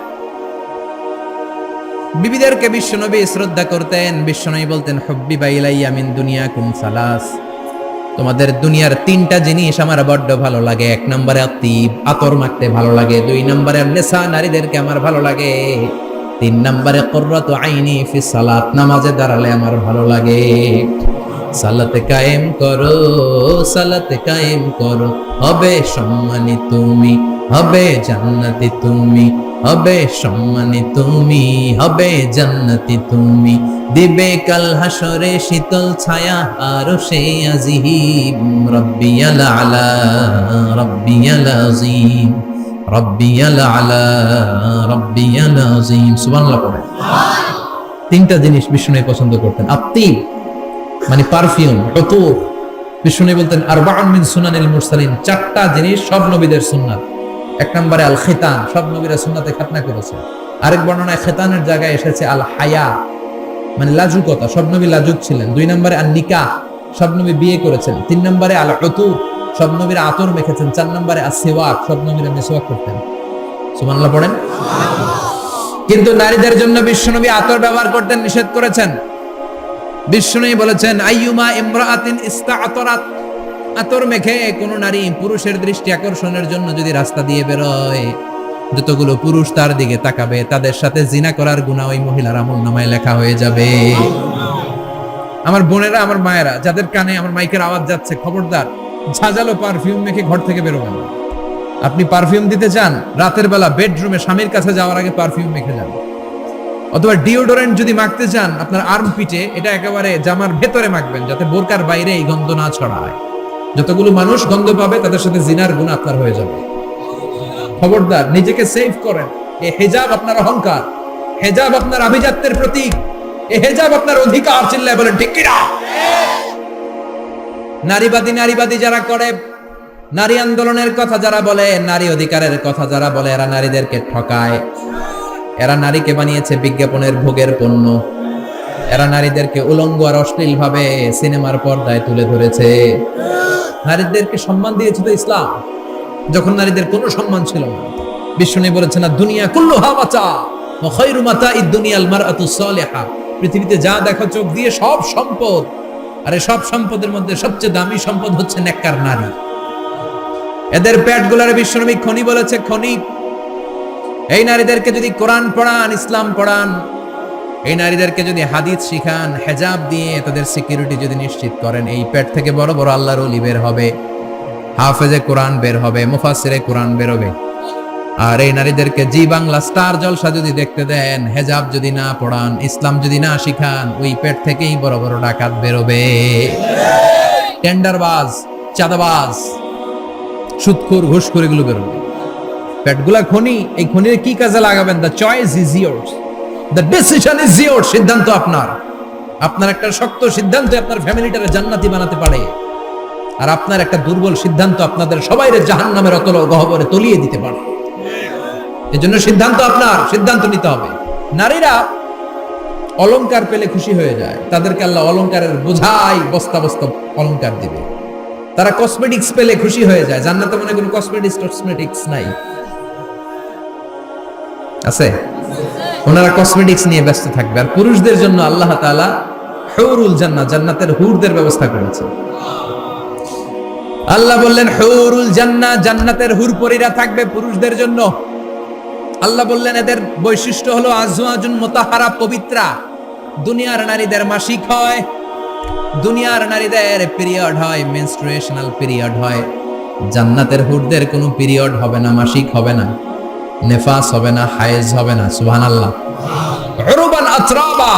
বিবিদেরকে বিশ্বনবী শ্রদ্ধা করতেন। বিশ্বনবী বলতেন হুব্বিবা ইলাইয়া মিন দুনিয়াকুম সালাস, তোমাদের দুনিয়ার তিনটা জিনিস আমার বড্ড ভালো লাগে। এক নম্বরে আতিব, আতর মাখতে ভালো লাগে। দুই নম্বরে নেশা, নারীদেরকে আমার ভালো লাগে। তিন নম্বরে কুররাতু আইনি ফি সালাত, নামাজে দাঁড়ালে আমার ভালো লাগে। সালাতে কায়েম করো, সালাতে কায়েম করো, হবে সম্মানী তুমি, হবে জান্নাতি তুমি, হবে সম্মানী তুমি, হবে জান্নাতি তুমি। দিবে কাল হাসরে শীতল ছায়া আরশে আজিম। রব্বিয়াল আলা, রব্বিয়াল আযীম, রব্বিয়াল আলা, রব্বিয়াল আযীম। সুবহানাল্লাহ পড়ে। তিনটা জিনিস বিষ্ণু পছন্দ করতেন। আত্তিব মানে পারফিউম, উতুর। বিষ্ণু বলতেন আরবাউন মিন সুনানিল মুরসালিন, চারটা জিনিস সব নবীদের সুন্নাত। এক নম্বরে আল খিতান, সব নবীরা সুন্নাতে খাতনা করেছে। আরেক বর্ণনায় খিতানের জায়গায় এসেছে আল হায়া, মানে লাজুকতা, সব নবী লাজুক ছিলেন। দুই নম্বরে আল নিকাহ, সব নবী বিয়ে করেছেন। তিন নম্বরে আল উতুর, সব নবীরা আতর মেখেছেন। চার নম্বরে আসিওয়াক, সব নবীরা মিসওয়াক করতেন। সুবহানাল্লাহ পড়েন। কিন্তু নারীদের জন্য বিশ্বনবী আতর ব্যবহার করতেন নিষেধ করেছেন। বিশ্বনবী বলেছেন আইয়ুমা ইমরাআতিন ইস্তাআতারাত, আতর মেখে কোন নারী পুরুষের দৃষ্টি আকর্ষণের জন্য যদি রাস্তা দিয়ে বেরোয়, যতগুলো পুরুষ তার দিকে তাকাবে তাদের সাথে জিনা করার গুনাহ ওই মহিলার আমলনামায় লেখা হয়ে যাবে। আমার বোনেরা, আমার মায়েরা, যাদের কানে আমার মাইকের আওয়াজ যাচ্ছে, খবরদার ঝাঁঝালো পারফিউম মেখে ঘর থেকে বেরোবেন না। আপনি পারফিউম দিতে চান, রাতের বেলা বেডরুমে স্বামীর কাছে যাওয়ার আগে পারফিউম মেখে যান। অথবা ডিওডোরেন্ট যদি মাখতে চান, আপনার আর্ম পিটে এটা একেবারে জামার ভেতরে মাখবেন, যাতে বোরকার বাইরে এই গন্ধ না ছড়ায়। যতগুলো মানুষ গন্ধ পাবে তাদের সাথে জিনার গুনাহ আপনার হয়ে যাবে। খবরদার নিজেকে সেভ করেন। এই হিজাব আপনার অহংকার, হিজাব আপনার আভিজাত্যের প্রতীক, এই হিজাব আপনার অধিকার। চিল্লায় বলেন ঠিক কিনা? নারীবাদী যারা করে, নারী আন্দোলনের কথা যারা বলে, নারী অধিকারের কথা যারা বলে, এরা নারীদেরকে ঠকায়। এরা নারীকে বানিয়েছে বিজ্ঞাপনের ভোগের পণ্য। এরা নারীদেরকে উলঙ্গ আর অশ্লীল ভাবে সিনেমার পর্দায় তুলে ধরেছে। নারীদেরকে সম্মান দিয়েছে তো ইসলাম, যখন নারীদের কোনো সম্মান ছিল না। বিশ্বনবী বলেছেন দুনিয়া কুল্লুহা মাতা ওয়া খায়রু মাতা'id দুনিয়াল মারআতুস সালিহা, পৃথিবীতে যা দেখো চোখ দিয়ে সব সম্পদ, আর এই সব সম্পদের মধ্যে সবচেয়ে দামি সম্পদ হচ্ছে নেককার নারী। এদের পেটগুলারে বিশ্বনবী খনি বলেছে, খনি। এই নারীদেরকে যদি কোরআন পড়ান, ইসলাম পড়ান, এই নারীদেরকে যদি হাদিস শিখান, হেজাব দিয়ে তাদের সিকিউরিটি যদি নিশ্চিত করেন, এই পেট থেকে বড় বড় আল্লাহর ওলি বের হবে, হাফেজে কোরআন বের হবে, মুফাসসিরে কোরআন বের হবে। আর এই নারীদেরকে জি বাংলা স্টার জলসা যদি দেখতে দেন, হেজাব যদি না পড়ান, ইসলাম যদি না শিখান, ওই পেট থেকেই বড় বড় ডাকাত বেরোবে, টেন্ডারবাজ, চাঁদাবাজ, সুদখোর, ঘুষখোর, এগুলো বেরোবে। পেটগুলা খনি, এই খনির কি কাজে লাগাবেন? The choice is years, the decision is years. সিদ্ধান্ত আপনার। আপনার একটা শক্ত সিদ্ধান্ত আপনার ফ্যামিলিটারে জান্নাতি বানাতে পারে, আর আপনার একটা দুর্বল সিদ্ধান্ত আপনাদের সবাইরে জাহান্নামের অতল গহ্বরে তলিয়ে দিতে পারে। এজন্য সিদ্ধান্ত আপনার, সিদ্ধান্ত নিতে হবে। নারীরা অলংকার পেলে খুশি হয়ে যায়, তাদেরকে আল্লাহ অলংকারের বোঝাই বস্তা বস্তা অলংকার দিবে। তারা কসমেটিক্স পেলে খুশি হয়ে যায়। জান্নাতে মনে কোনো কসমেটিক্স নাই, আছে? ওনারা কসমেটিক্স নিয়ে ব্যস্ত থাকবে। আর পুরুষদের জন্য আল্লাহ তাআলা হুরুল জান্নাহ, জান্নাতের হুরদের ব্যবস্থা করেছে। আল্লাহ বললেন হুরুল জান্নাহ, জান্নাতের হুর পরীরা থাকবে পুরুষদের জন্য। আল্লাহ বললেন এদের বৈশিষ্ট্য হলো আজওয়াজুন মুতাহহারা, পবিত্রা। দুনিয়ার নারীদের মাসিক হয়, দুনিয়ার নারীদের পিরিয়ড হয়, মেনস্ট্রুয়েশনাল পিরিয়ড হয়। জান্নাতের হুরদের কোনো পিরিয়ড হবে না, মাসিক হবে না, নেফাস হবে না, হায়েজ হবে না। সুবহানাল্লাহ। উরবান আতরাবা,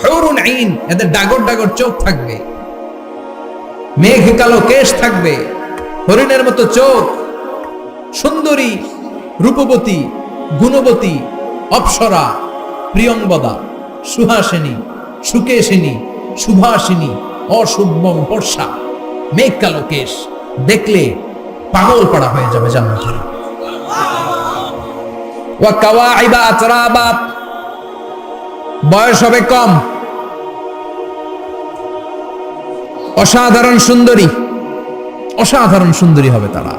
হুরুন আইন, এদের ডাগর ডাগর চোখ থাকবে, মেঘ কালো কেশ থাকবে, হরিণের মতো চোখ, সুন্দরী, রূপবতী, গুণবতী, অপ্সরা, প্রিয়ংবদা, সুহাসিনী, সুকেশিনী, সুভাষিনী, অশুভম বর্ষা, মেঘ কালো কেশ, দেখলে পাগল পড়া হয়ে যাবে জান্নাতে। ওয়া কাওয়াইবা আতরাবা, বয়স হবে কম, অসাধারণ সুন্দরী, অসাধারণ সুন্দরী হবে তারা।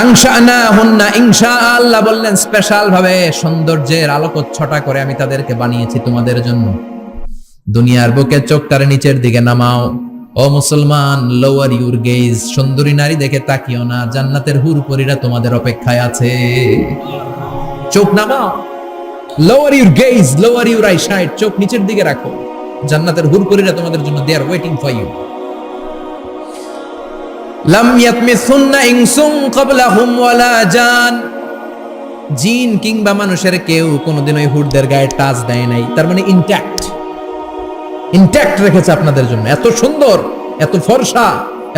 আনশানাহুন্না, ইনশাআল্লাহ বললেন স্পেশাল ভাবে সৌন্দর্যের আলোকচ্ছটা করে আমি তাদেরকে বানিয়েছি তোমাদের জন্য। দুনিয়ার বুকে চোখটারে নিচের দিকে নামাও। ও মুসলমান, লোয়ার ইউর গেজ, সুন্দরী নারী দেখে তাকিও না, জান্নাতের হুরপরীরা তোমাদের অপেক্ষায় আছে। চোখ নামাও, lower your gauge, lower your I side, চোখ নিচের দিকে রাখো, জান্নাতের হুরপরীরা তোমাদের জন্য দে আর ওয়েটিং ফর ইউ। লাম ইয়াতমিসুন্না ইনসুন ক্বাবলাহুম ওয়ালা জান, জিন কিংবা মানুষের কেউ কোনোদিন ওই হুরদের গায়ে টাচ দেয় নাই। তার মানে ইনট্যাক্ট রেখেছে আপনাদের জন্য। এত সুন্দর, এত ফর্সা,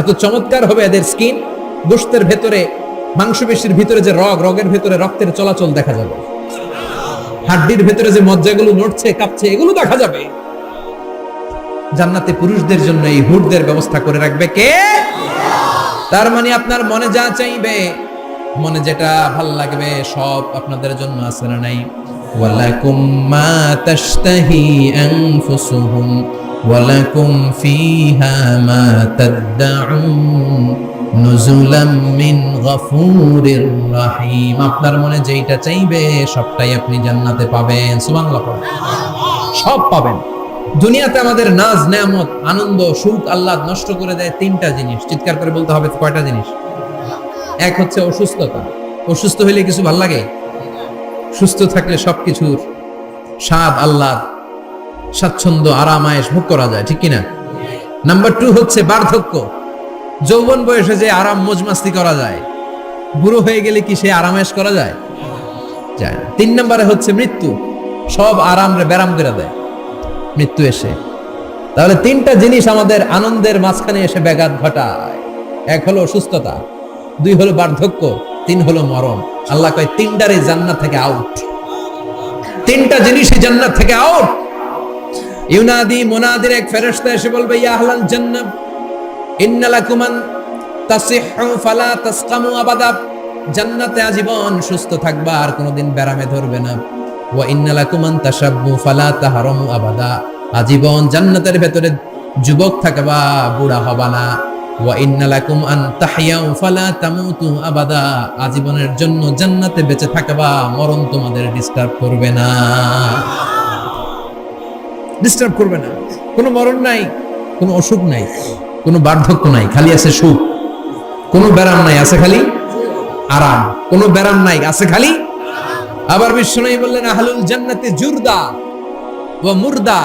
এত চমৎকার হবে এদের স্কিন। গোশতের ভেতরে, মাংসপেশির ভিতরে যে রগের ভেতরে রক্তের চলাচল দেখা যাবে, হাড্ডির ভেতরে যে মজ্জাগুলো নড়ছে কাঁপছে এগুলো দেখা যাবে। জান্নাতে পুরুষদের জন্য এই হুরদের ব্যবস্থা করে রাখবে কে? তার মানে আপনার মনে যা চাইবে, মনে যেটা ভাল লাগবে সব আপনাদের জন্য আছে না নাই? ওয়ালাকুম মা তাশতাহি আনফুসুহুম ওয়ালাকুম ফিহা মা তাদউন নুজুলাম মিন গফুরির রহিম। আপনার মনে যেটা চাইবে সবটাই আপনি জান্নাতে পাবেন। সুবহানাল্লাহ, সব পাবেন। দুনিয়াতে আমাদের নাজ নেয়ামত, আনন্দ, সুখ, আহ্লাদ নষ্ট করে দেয় তিনটা জিনিস। চিৎকার করে বলতে হবে কয়টা জিনিস? এক হচ্ছে অসুস্থতা। অসুস্থ হইলে কিছু ভাল লাগে? সুস্থ থাকলে সবকিছুর স্বাদ, আহ্লাদ, স্বাচ্ছন্দ্য, আরাম আয়েশ ভোগ করা যায়, ঠিক কিনা? নাম্বার 2 হচ্ছে বার্ধক্য। যৌবন বয়সে যে আরাম মজমাস্তি করা যায়, বুড়ো হয়ে গেলে কি সে আরাম আয়েশ করা যায়? যায় না। 3 নম্বরে হচ্ছে মৃত্যু। সব আরাম রে ব্যারাম করে দেয় মৃত্যু এসে। তাহলে 3টা জিনিস আমাদের আনন্দের মাঝখানে এসে ব্যাঘাত ঘটায়। 1 হলো অসুস্থতা, 2 হলো বার্ধক্য, 3 হলো মরণ। আল্লাহ কয় 3টারই জান্নাত থেকে আউট। 3টা জিনিসই জান্নাত থেকে আউট। ইউনাদি, মুনাদির এক ফেরেশতা এসে বলবে, ইয়া আহলাল জান্নাহ ইন্না লাকুম আন তাসিহু ফালা তাসকামু আবাদা। জান্নাতে আজীবন সুস্থ থাকবা, আর কোনোদিন ব্যারামে ধরবে না। ওয়া ইন্না লাকুম আন তাশাব্বু ফালা তাহরামু আবাদা। আজীবন জান্নাতের ভেতরে যুবক থাকবা, বুড়া হবা না। ওয়া ইন্না লাকুম আন তাহইয়াউ ফালা তামুতু আবাদা। আজীবনের জন্য জান্নাতে বেঁচে থাকবা, মরণ তোমাদের ডিস্টার্ব করবে না। ডিস্টার্ব করবে না। কোনো মরণ নাই, কোনো অসুখ নাই, কোনো বার্ধক্য নাই, খালি আছে সুখ। কোনো ব্যারাম নাই, আছে খালি আরাম। কোনো ব্যারাম নাই, আছে খালি। আবার বিশ্বনবী বললেন, আহলুল জান্নাতি জুরদা ওয়া মুরদা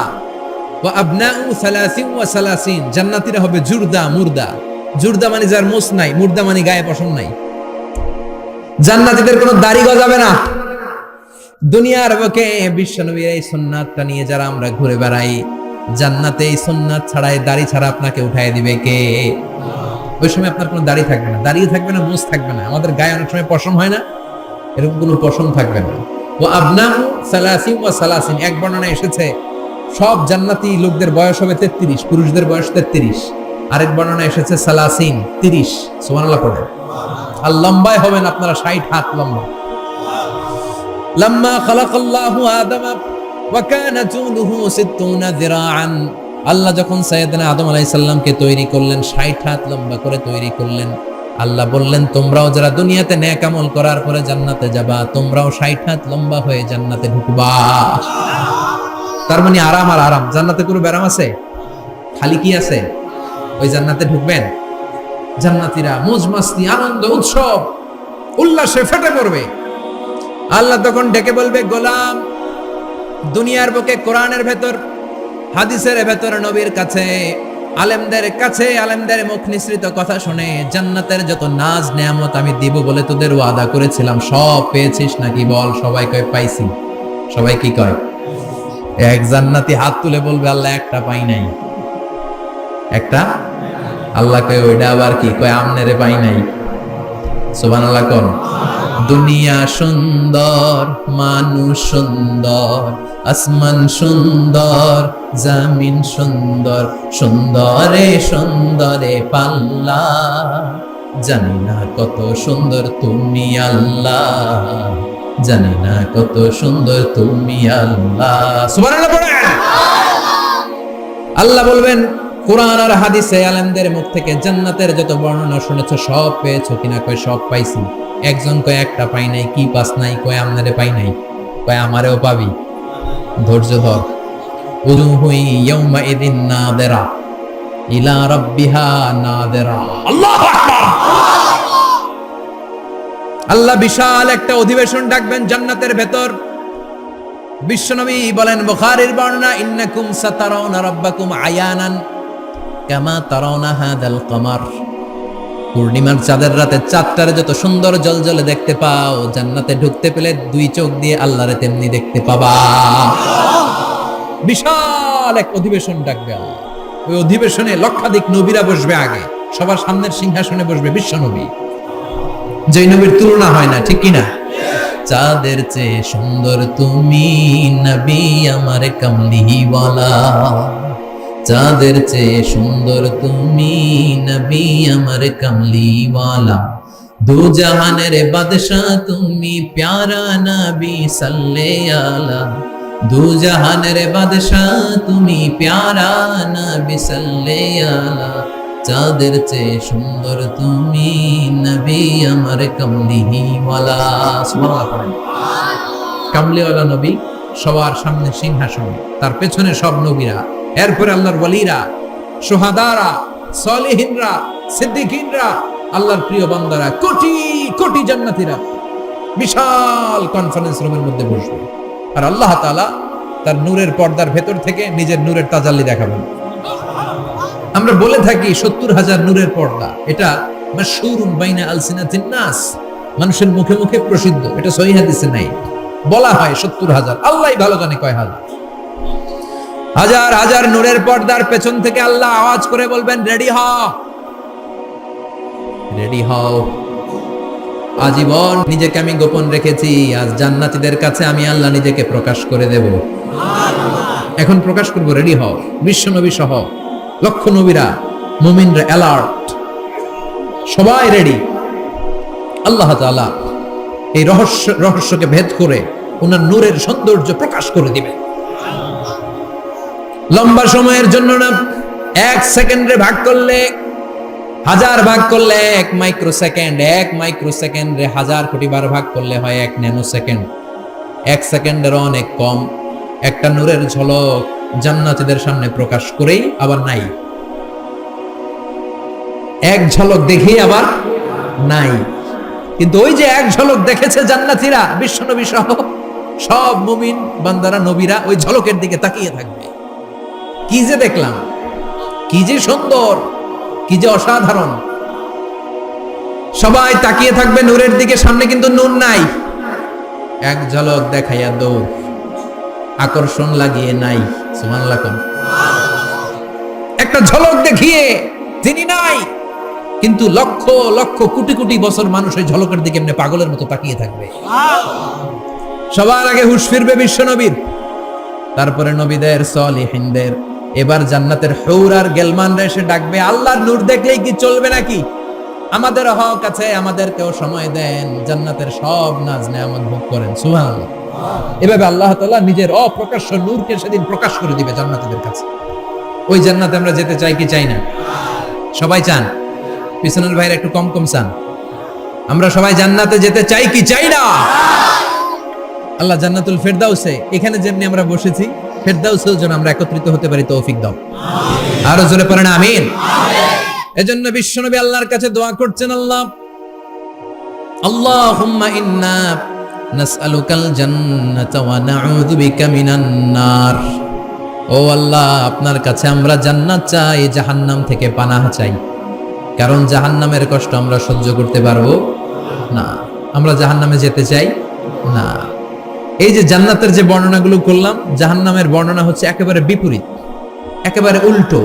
ওয়া আবনাউ 30 ওয়া 30। জান্নাতীরা হবে জুরদা, মুরদা। জুরদা মানে যার মোছ নাই, মুরদা মানে গায়ে পশম নাই। জান্নাতীদের কোনো দাড়ি গজাবে না। দুনিয়ার বুকে বিশ্বনবীর এই সুন্নাতটা নিয়ে যারা আমরা ঘুরে বেড়াই, জান্নাতে এই সুন্নাত ছাড়াই, দাড়ি ছাড়া আপনাকে উঠায় দিবে কে? ওই সময় আপনার কোনো দাড়ি থাকবে না, দাড়ি থাকবে না, মোছ থাকবে না। আমাদের গায়ে অনেক সময় পশম হয় না, এরকম কোনো পশম থাকবে না। ও আবনাহু 30 ওয়া 30। এক বর্ণনায় এসেছে সব জান্নাতি লোকদের বয়স হবে 33, পুরুষদের বয়স 33। আরেক বর্ণনায় এসেছে 30। সুবহানাল্লাহ পড়ে। আর লম্বায় হবেন আপনারা 60 হাত লম্বা। লাম্মা খালাকাল্লাহু আদামা ওয়া কানা তুলুহু 60 যিরাআন। আল্লাহ যখন সাইয়েদনা আদম আলাইহিস সালামকে তৈরি করলেন, 60 হাত লম্বা করে তৈরি করলেন। আল্লাহ বললেন, তোমরাও যারা দুনিয়াতে নেক আমল করার পরে জান্নাতে যাবা, তোমরাও 60 হাত লম্বা হয়ে জান্নাতে ঢুকবা। তার মানে আরাম আর আরাম। জান্নাতে কোনো ব্যারাম আছে? খালি কি আছে? ওই জান্নাতে ঢুকবেন, জান্নাতীরা মौज মাস্তি, আনন্দ, উৎসব, উল্লাসে ফেটে পড়বে। আল্লাহ তখন ডেকে বলবে, গোলাম, দুনিয়ার বুকে কোরআনের ভেতর, হাদিসের ভেতর, নবীর কাছে, আলেমদের কাছে, আলেমদের মুখ নিঃসৃত কথা শুনে জান্নাতের যত নাজ নেয়ামত আমি দিব বলে তোদের ওয়াদা করেছিলাম, সব পেয়েছিস নাকি বল? সবাই কয় পাইছি। সবাই কি কয়? এক জান্নাতি হাত তুলে বলবে, আল্লাহ একটা পাই নাই। একটা? আল্লাহ কয় ওইটা আবার কি? কয় আমনেরে পাই নাই। সুবহানাল্লাহ কোন? দুনিয়া সুন্দর, মানুষ সুন্দর, আসমান সুন্দর, জামিন সুন্দর, সুন্দরে সুন্দরে পাল্লা, জানি না কত সুন্দর তুমি আল্লাহ, জানি না কত সুন্দর তুমি আল্লাহ। সুবহানাল্লাহ পড়েন। আল্লাহ বলবেন, কোরআন আর হাদিসে আলেমদের মুখ থেকে জান্নাতের যত বর্ণনা শুনেছো সব পেয়েছো কিনা? কয় সব পাইছি। একজন কয় একটা পাই নাই। কি পাস নাই? কয় আমনারে পাই নাই। কয় আমারেও পাবি। ধৈর্য ধর। উজুহু ইয়াউমা ইদিন নাদিরা ইলা রাব্বিহা নাদিরা। আল্লাহু আকবার। আল্লাহ বিশাল একটা অধিবেশন ডাকবেন জান্নাতের ভেতর। বিশ্বনবী বলেন বুখারীর বর্ণনা, ইন্নাকুম সাতারাউনা রাব্বাকুম আয়ানান কামা তারাউনা হাদাল কমার। পূর্ণিমার চাঁদের রাতে চাঁদটারে যত সুন্দর জলজলে দেখতে পাও, জান্নাতে ঢুকতে পেলে দুই চোখ দিয়ে আল্লাহরে তেমনি দেখতে পাবা। বিশাল এক অধিবেশন ডাকবে আল্লাহ। ওই অধিবেশনে লক্ষাধিক নবীরা বসবে। আগে সবার সামনের সিংহাসনে বসবে বিশ্বনবী, যেই নবীর তুলনা হয় না, ঠিক কিনা? চাঁদের চেয়ে সুন্দর তুমি নবী আমার কামলিওয়ালা, চাঁদের চেয়ে সুন্দর তুমি নবী আমার কামলিওয়ালা, দু জাহানের বাদশাহ তুমি প্যারা নবী সাল্লে আলা, দু জাহানের বাদশাহ তুমি প্যারা নবী সাল্লে আলা, চাঁদের চেয়ে সুন্দর তুমি নবী আমার কামলিওয়ালা। সুবহানাল্লাহ পড়েন। কামলিওয়ালা নবী সবার সামনে সিংহাসন, তার পেছনে সব নবীরা, এরপরে আল্লাহর ওয়ালিরা, শুহাদারা, সালেহিনরা, সিদ্দিকিনরা, আল্লাহর প্রিয় বান্দারা, কোটি কোটি জান্নাতীরা বিশাল কনফারেন্স রুমের মধ্যে বসবে। আর আল্লাহ তাআলা তার নূরের পর্দার ভেতর থেকে নিজের নূরের তাজাল্লি দেখাবেন। আমরা বলে থাকি 70,000 নূরের পর্দা, এটা মাশহুরুন বাইনা আলসিনাতিন নাস, মানুষের মুখে মুখে প্রসিদ্ধ। এটা সহিহ হাদিসে নাই, বলা হয় 70,000, আল্লাহই ভালো জানে কয় হাজার। হাজার হাজার নূরের পর্দার পেছন থেকে আল্লাহ আওয়াজ করে বলবেন, রেডি হও, রেডি হও। আজীবন নিজেকে আমি গোপন রেখেছি, আজ জান্নাতীদের কাছে আমি আল্লাহ নিজেকে প্রকাশ করে দেব। এখন প্রকাশ করব, রেডি হও। বিশ্বনবী সহ লক্ষ নবীরা, মুমিনরা অ্যালার্ট, সবাই রেডি। আল্লাহ তাআলা এই রহস্যকে ভেদ করে ওনার নূরের সৌন্দর্য প্রকাশ করে দিবেন। লম্বা সময়ের জন্য না, 1 সেকেন্ডে ভাগ করলে, হাজার ভাগ করলে 1 মাইক্রোসেকেন্ড, 1 মাইক্রোসেকেন্ডে 1000 কোটি বার ভাগ করলে হয় 1 ন্যানো সেকেন্ড। 1 সেকেন্ডের অনেক কম একটা নূরের ঝলক জান্নাতীদের সামনে প্রকাশ করেই আবার নাই, এক ঝলক দেখেই আবার নাই। কিন্তু ওই যে এক ঝলক দেখেছে জান্নাতীরা, বিশ্বনবী সহ সব মুমিন বান্দারা, নবীরা ওই ঝলকের দিকে তাকিয়ে থাকবে। কি যে দেখলাম, কি যে সুন্দর, কি যে অসাধারণ। সবাই তাকিয়ে থাকবে নূরের দিকে, সামনে কিন্তু নূর নাই। এক ঝলক দেখাইয়া দৌড়, আকর্ষণ লাগিয়ে নাই। সুবহানাল্লাহ। একটা ঝলক দেখিয়ে তিনি নাই, কিন্তু লক্ষ লক্ষ কোটি কোটি বছর মানুষ ওই ঝলকের দিকে এমনি পাগলের মতো তাকিয়ে থাকবে। সবার আগে হুঁশ ফিরবে বিশ্বনবীর, তারপরে নবীদের, সালেহিনদের। এবার জান্নাতের হুর আর গেলমানরা এসে ডাকবে, আল্লাহর নূর দেখলেই কি চলবে নাকি? আমাদের হক আছে, আমাদেরকেও সময় দেন, জান্নাতের সব নাজ নেয়ামত ভোগ করেন। সুবহানাল্লাহ। এভাবে আল্লাহ তাআলা নিজের অপ্রকাশ্য নূরকে সেদিন প্রকাশ করে দিবে জান্নাতীদের কাছে। ওই জান্নাতে আমরা যেতে চাই কি চাই না? সবাই চান? পিছনের ভাইরা একটু কম কম চান। আমরা সবাই জান্নাতে যেতে চাই কি চাই না? আল্লাহ জান্নাতুল ফেরদাউসে, এখানে যেমনি আমরা বসেছি, ফেরদাউসেও যেন আমরা একত্রিত হতে পারি, তৌফিক দাও। আরো জোরে পড়েন আমিন। এজন্য বিশ্বনবী আল্লাহর কাছে দোয়া করছেন, আল্লাহ, আল্লাহুম্মা ইন্না নাসআলুকাল জান্নাতা ওয়া নাউযু বিকা মিনান নার। ও আল্লাহ, আপনার কাছে আমরা জান্নাত চাই, জাহান্নাম থেকে পানাহ চাই। কারণ জাহান্নামের কষ্ট আমরা সহ্য করতে পারবো না, আমরা জাহান্নামে যেতে চাই না। এই যে জান্নাতের যে বর্ণনাগুলো করলাম, জাহান্নামের বর্ণনা হচ্ছে একেবারে বিপরীত, একেবারে উল্টো।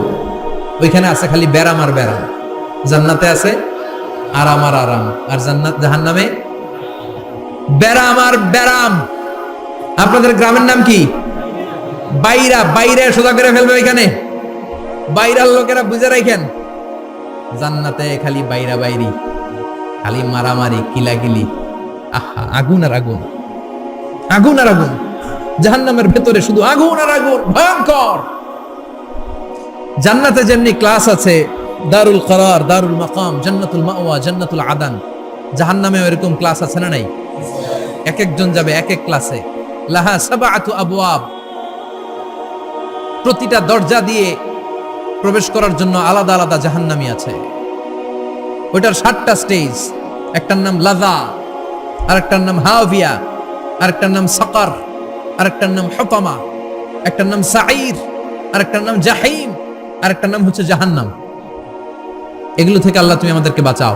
ওইখানে আছে খালি ব্যারাম আর ব্যারাম, জান্নাতে আছে আরাম আর আরাম। আর জাহান্নামে ব্যারাম আর ব্যারাম। আপনাদের গ্রামের নাম কি? বাইরা। বাইরে সোজা করে ফেলবে ওইখানে, বাইরার লোকেরা বুঝে রাখেন। জান্নাতে খালি বাইরা বাইরি, খালি মারামারি, কিলাকিলি, আহা, আগুন আর আগুন, আগুন আর আগুন। জাহান্নামের ভেতরে শুধু আগুন আর আগুন, ভয়ঙ্কর। জান্নাতে যেমনি ক্লাস আছে, দারুল করার, দারুল মাকাম, জান্নাতুল মাওয়া, জান্নাতুল আদান, জাহান্নামে এরকম ক্লাস আছে না নাই? এক একজন যাবে এক এক ক্লাসে। লাহা সাবআতু আবওয়াব, প্রতিটা দরজা দিয়ে প্রবেশ করার জন্য আলাদা আলাদা জাহান্নামী আছে। ওইটার 7টা স্টেজ। একটার নাম লাযা, আরেকটার নাম হাভিয়া, আরেকটার নাম সাকার, আরেকটার নাম হুতামা, একটার নাম সাঈর, আরেকটার নাম জাহিম, আরেকটার নাম হচ্ছে জাহান্নাম। এগুলো থেকে আল্লাহ তুমি আমাদেরকে বাঁচাও।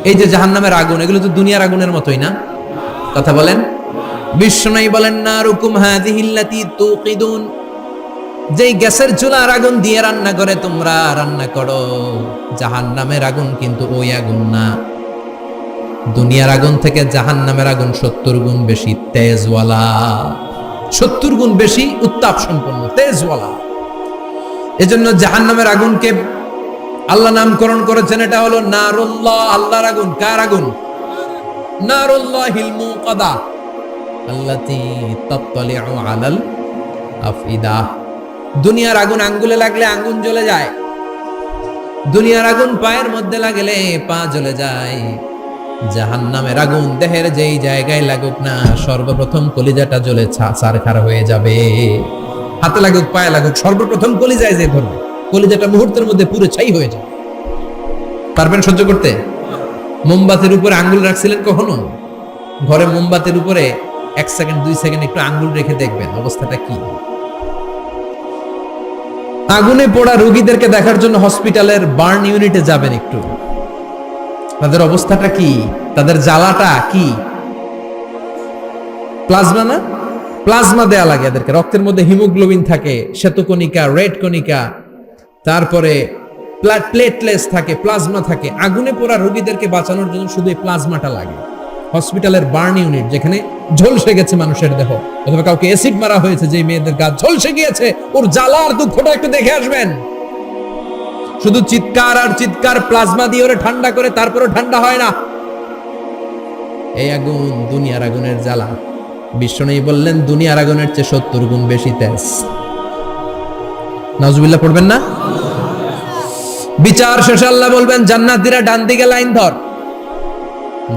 এই যে জাহান্নামের আগুন, এগুলো তো দুনিয়ার আগুনের মতোই না? কথা বলেন। বিশ্বনবী বলেন, নারুকুম হাযিহিল্লাতী তুকিদুন, যেই গ্যাসের চুলার আগুন দিয়ে রান্না করে তোমরা রান্না করো, জাহান্নামের আগুন কিন্তু ওই আগুন না। দুনিয়ার আগুন থেকে জাহান্নামের আগুন 70 গুণ বেশি তেজওয়ালা, 70 গুণ বেশি উত্তাপ সম্পন্ন, তেজওয়ালা। এজন্য জাহান্নামের আগুনকে আল্লাহ নামকরণ করেছেন, এটা হলো নারুল্লাহ, আল্লাহর আগুন। কার আগুন? নারুল্লাহিল মুকাদা আল্লাতী তাত্তালিউ আলাল আফইদা। দুনিয়ার আগুন আঙ্গুলে লাগলে আঙ্গুল জ্বলে যায়, দুনিয়ার আগুন পায়ের মধ্যে লাগলে পা জ্বলে যায়। জাহান্নামের আগুন দেহের যেই জায়গায় লাগুক না, সর্বপ্রথম কলিজাটা জ্বলে ছারখার হয়ে যাবে। হাতে লাগুক, পায়ে লাগুক, সর্বপ্রথম কলিজায় যে ধরবে, কলিজাটা মুহূর্তের মধ্যে পুরো ছাই হয়ে যাবে। পারবেন সহ্য করতে? মোমবাতির উপরে আঙ্গুল রাখছিলেন কখনো? ঘরে মোমবাতির উপরে 1 সেকেন্ড 2 সেকেন্ড একটু আঙ্গুল রেখে দেখবেন অবস্থাটা কি। আগুনে পোড়া রোগীদেরকে দেখার জন্য হসপিটালের বার্ন ইউনিটে যাবেন, একটু তাদের অবস্থাটা কি, তাদের জ্বালাটা কি। প্লাজমা না, প্লাজমা দেয়া লাগে এদেরকে। রক্তের মধ্যে হিমোগ্লোবিন থাকে, শ্বেতকণিকা, রেড কণিকা, তারপরে প্লেটলেস থাকে, প্লাজমা থাকে। আগুনে পোড়া রোগীদেরকে বাঁচানোর জন্য শুধু এই প্লাজমাটা লাগে। হসপিটালের বার্ন ইউনিট, যেখানে ঝলসে গেছে মানুষের দেহ, অথবা কাউকে অ্যাসিড মারা হয়েছে, যে মেয়েদের গা ঝলসে গিয়েছে, ওর জ্বালার দুঃখটা একটু দেখে আসবেন। শুধু চিৎকার আর চিৎকার, প্লাজমা দিয়ে ওরে ঠান্ডা করে, তারপরেও ঠান্ডা হয় না। এই আগুন দুনিয়ার আগুনের জ্বালা। বিশ্বনবী বললেন, দুনিয়ার আগুনের চেয়ে 70 গুণ বেশি তেজ। নাউজুবিল্লাহ পড়বেন না? বিচার শেষে আল্লাহ বলবেন, জান্নাতীরা ডান দিকে লাইন ধর,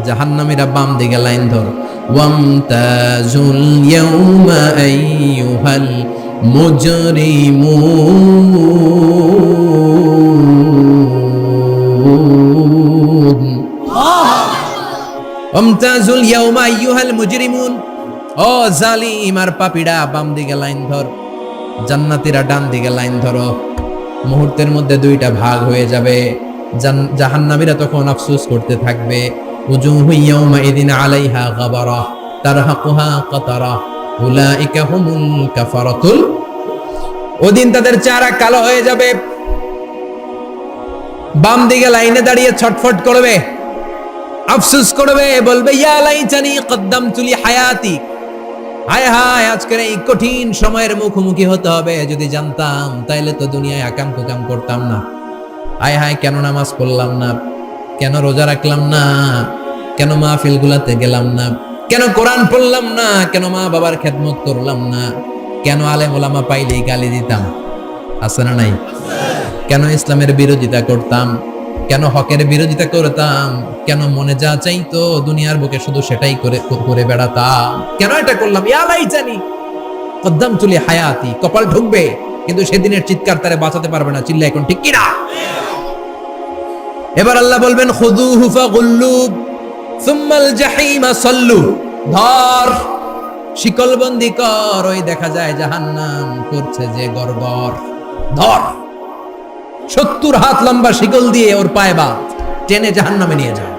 জাহান্নামীরা বাম দিকে লাইন ধর। ওয়ামতাজুল ইয়াউমা আইয়ুহাল মুজরিমুন, ওয়ামতাজুল ইয়াউমা আইয়ুহাল মুজরিমুন, ও জালিম আর পাপীরা বাম দিকে লাইন ধর, জান্নাতীরা ডান দিকে লাইন ধরো। মুহূর্তের মধ্যে 2টা ভাগ হয়ে যাবে। জাহান্নামীরা তখন আফসোস করতে থাকবে, উজুহু ইয়াউমাইযিন আলাইহা গাবারা তারহাকুহা কাতারা উলাইকা হুমুল কাফারাতুল। ওদিন তাদের চেহারা কালো হয়ে যাবে। বাম দিকে লাইনে দাঁড়িয়ে ছটফট করবে, আফসোস করবে, বলবে, ইয়া লাইতানি কদ্দামতু লি হায়াতি, হায় হায় আজকের এই কঠিন সময়ের মুখোমুখি হতে হবে, যদি জানতাম তাইলে তো দুনিয়ায় আকাম কুকাম করতাম না। হায় হায়, কেন নামাজ পড়লাম না, কেন রোজা রাখলাম না, কেন মাহফিলগুলাতে গেলাম না, কেন কোরআন পড়লাম না, কেন মা বাবার খেদমত করলাম না, কেন আলেম ওলামা পাইলেই গালি দিতাম, আছে না নাই? কেন ইসলামের বিরোধিতা করতাম, কেন হকের বিরোধিতা করতাম, কেন মনে যা চাইতো দুনিয়ার বুকে শুধু সেটাই করে বেড়াতাম, কেন এটা করলাম? ইয়া লাইতানি কদ্দামতু লি হায়াতি। কপাল ঢুকবে, কিন্তু সেদিনের চিৎকার তারে বাঁচাতে পারবে না। চিল্লা এখন ঠিক কিনা? এবার আল্লাহ বলবেন, খুযুহু ফাগুল্লু সুম্মাল জাহিমা সাল্লু, ধর, শিকলবন্দি কর। ওই দেখা যায় জাহান্নাম করছে যে গড়গড়, ধর, 70 হাত লম্বা শিকল দিয়ে ওর পায়ে বাঁধ, টেনে জাহান্নামে নিয়ে যায়।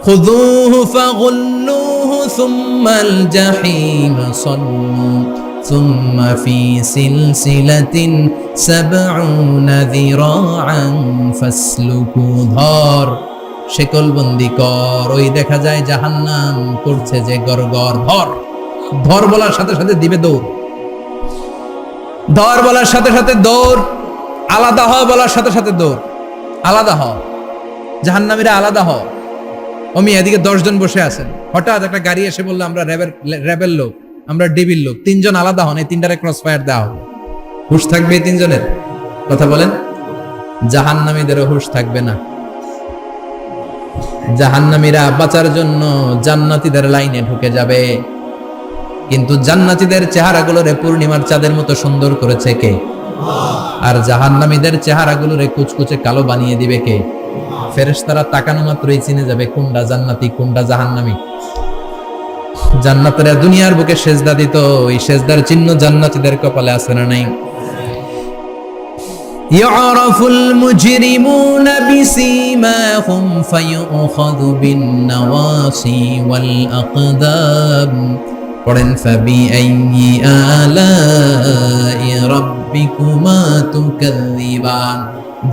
খুযুহু ফাগুল্লুহু সুম্মাল জাহিমা সাল্লু সুম্মা ফি সিলসিলাতিন 70 যিরাআন ফাসলুকু, ধর, শিকলবন্দি কর। ওই দেখা যায় জাহান্নাম করছে যে গড়গড়, ধর। ধর বলার সাথে সাথে দিবে দৌড়, ধর বলার সাথে সাথে দৌড়, আলাদা হ বলার সাথে সাথে দৌড়, আলাদা হ, জাহান্নামীরা আলাদা হ। অমি এদিকে 10 জন বসে আছেন, হঠাৎ একটা গাড়ি এসে বললো, আমরা র্যাবের লোক, আমরা ডিবির লোক, 3 জন আলাদা হন, এই 3টারে ক্রস ফায়ার দেওয়া হবে। হুশ থাকবে এই 3 জনের? কথা বলেন। জাহান্নামীদেরও হুঁশ থাকবে না। জাহান্নামীরা বাঁচার জন্য জান্নাতীদের লাইনে ঢুকে যাবে, কিন্তু জান্নাতীদের চেহারাগুলোরে পূর্ণিমার চাঁদের মতো সুন্দর করেছে কে? আর জাহান্নামীদের চেহারাগুলোরে কুচকুচে কালো বানিয়ে দিবে কে? ফেরেশতারা তাকানো মাত্রই চিনে যাবে কোনটা জান্নাতি কোনটা জাহান্নামী। জান্নাতীরা দুনিয়ার বুকে সেজদা দিত, ওই সেজদার চিহ্ন জান্নাতীদের কপালে আছে না নাই? يعرف المجرمون بسيماهم فيؤخذ بالنواصي والأقدام পড়েন فبأي آلاء ربكما تكذبان।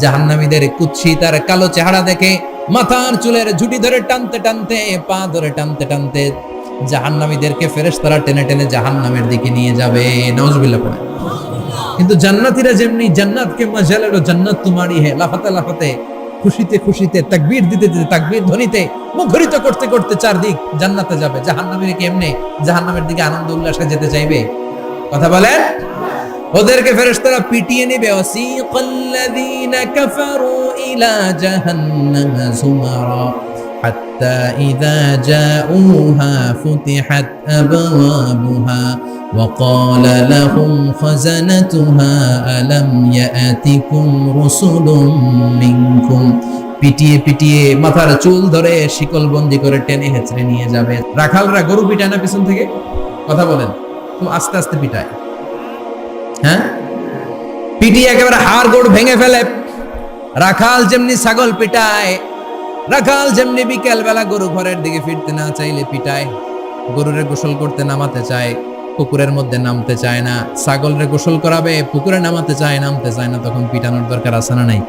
জাহান্নামীদের কুৎসিত আর কালো চেহারা দেখে মাথার চুলের ঝুঁটি ধরে টানতে টানতে, পা ধরে টানতে টানতে জাহান্নামীদেরকে ফেরেশতারা টেনে টেনে জাহান্নামের দিকে নিয়ে যাবে। নাউজুবিল্লাহ পড়ে। কিন্তু জান্নাতীরা যেমনি জান্নাতকে মজালেরো জান্নাত তোমারই হে, লাফাতে লাফাতে খুশিতে খুশিতে তাকবীর দিতে দিতে তাকবীর ধ্বনিতে মুখরিত করতে করতে চারদিক জান্নাতে যাবে। জাহান্নামীরা কেমনে জাহান্নামের দিকে আনন্দ উল্লাসে যেতে চাইবে? কথা বলেন। ওদেরকে ফেরেশতারা পিটিয়ে নেবে। ওয়াসিকাল্লাযীনা কাফারু ইলা জাহান্নামা যুমারা হাত্তা ইযা জাউহা ফুতিহাত আবওয়াবুহা وقال لهم خزنتها ألم يأتكم رسل منكم। পিটিয়ে পিটিয়ে মাথার চুল ধরে শিকল বন্দি করে টেনে হেঁচড়ে নিয়ে যাবে। রাখালরা গরু পিটায় না পিছন থেকে? কথা বলেন। তো আস্তে আস্তে পিটায়, হ্যাঁ, পিটিয়ে একেবারে হাড় গোড় ভেঙে ফেলে। রাখাল যেমনি ছাগল পিটায়, রাখাল যেমনি বিকেল বেলা গরু ঘরের দিকে ফিরতে না চাইলে পিটায়, গরুরে গোসল করতে নামাতে চায়, পুকুরের মধ্যে নামতে চায় না, ছাগলরে গোসল করাবে, পুকুরে নামাতে চায়, নামতে চায় না, তখন পিটানোর দরকার আছে না নাই?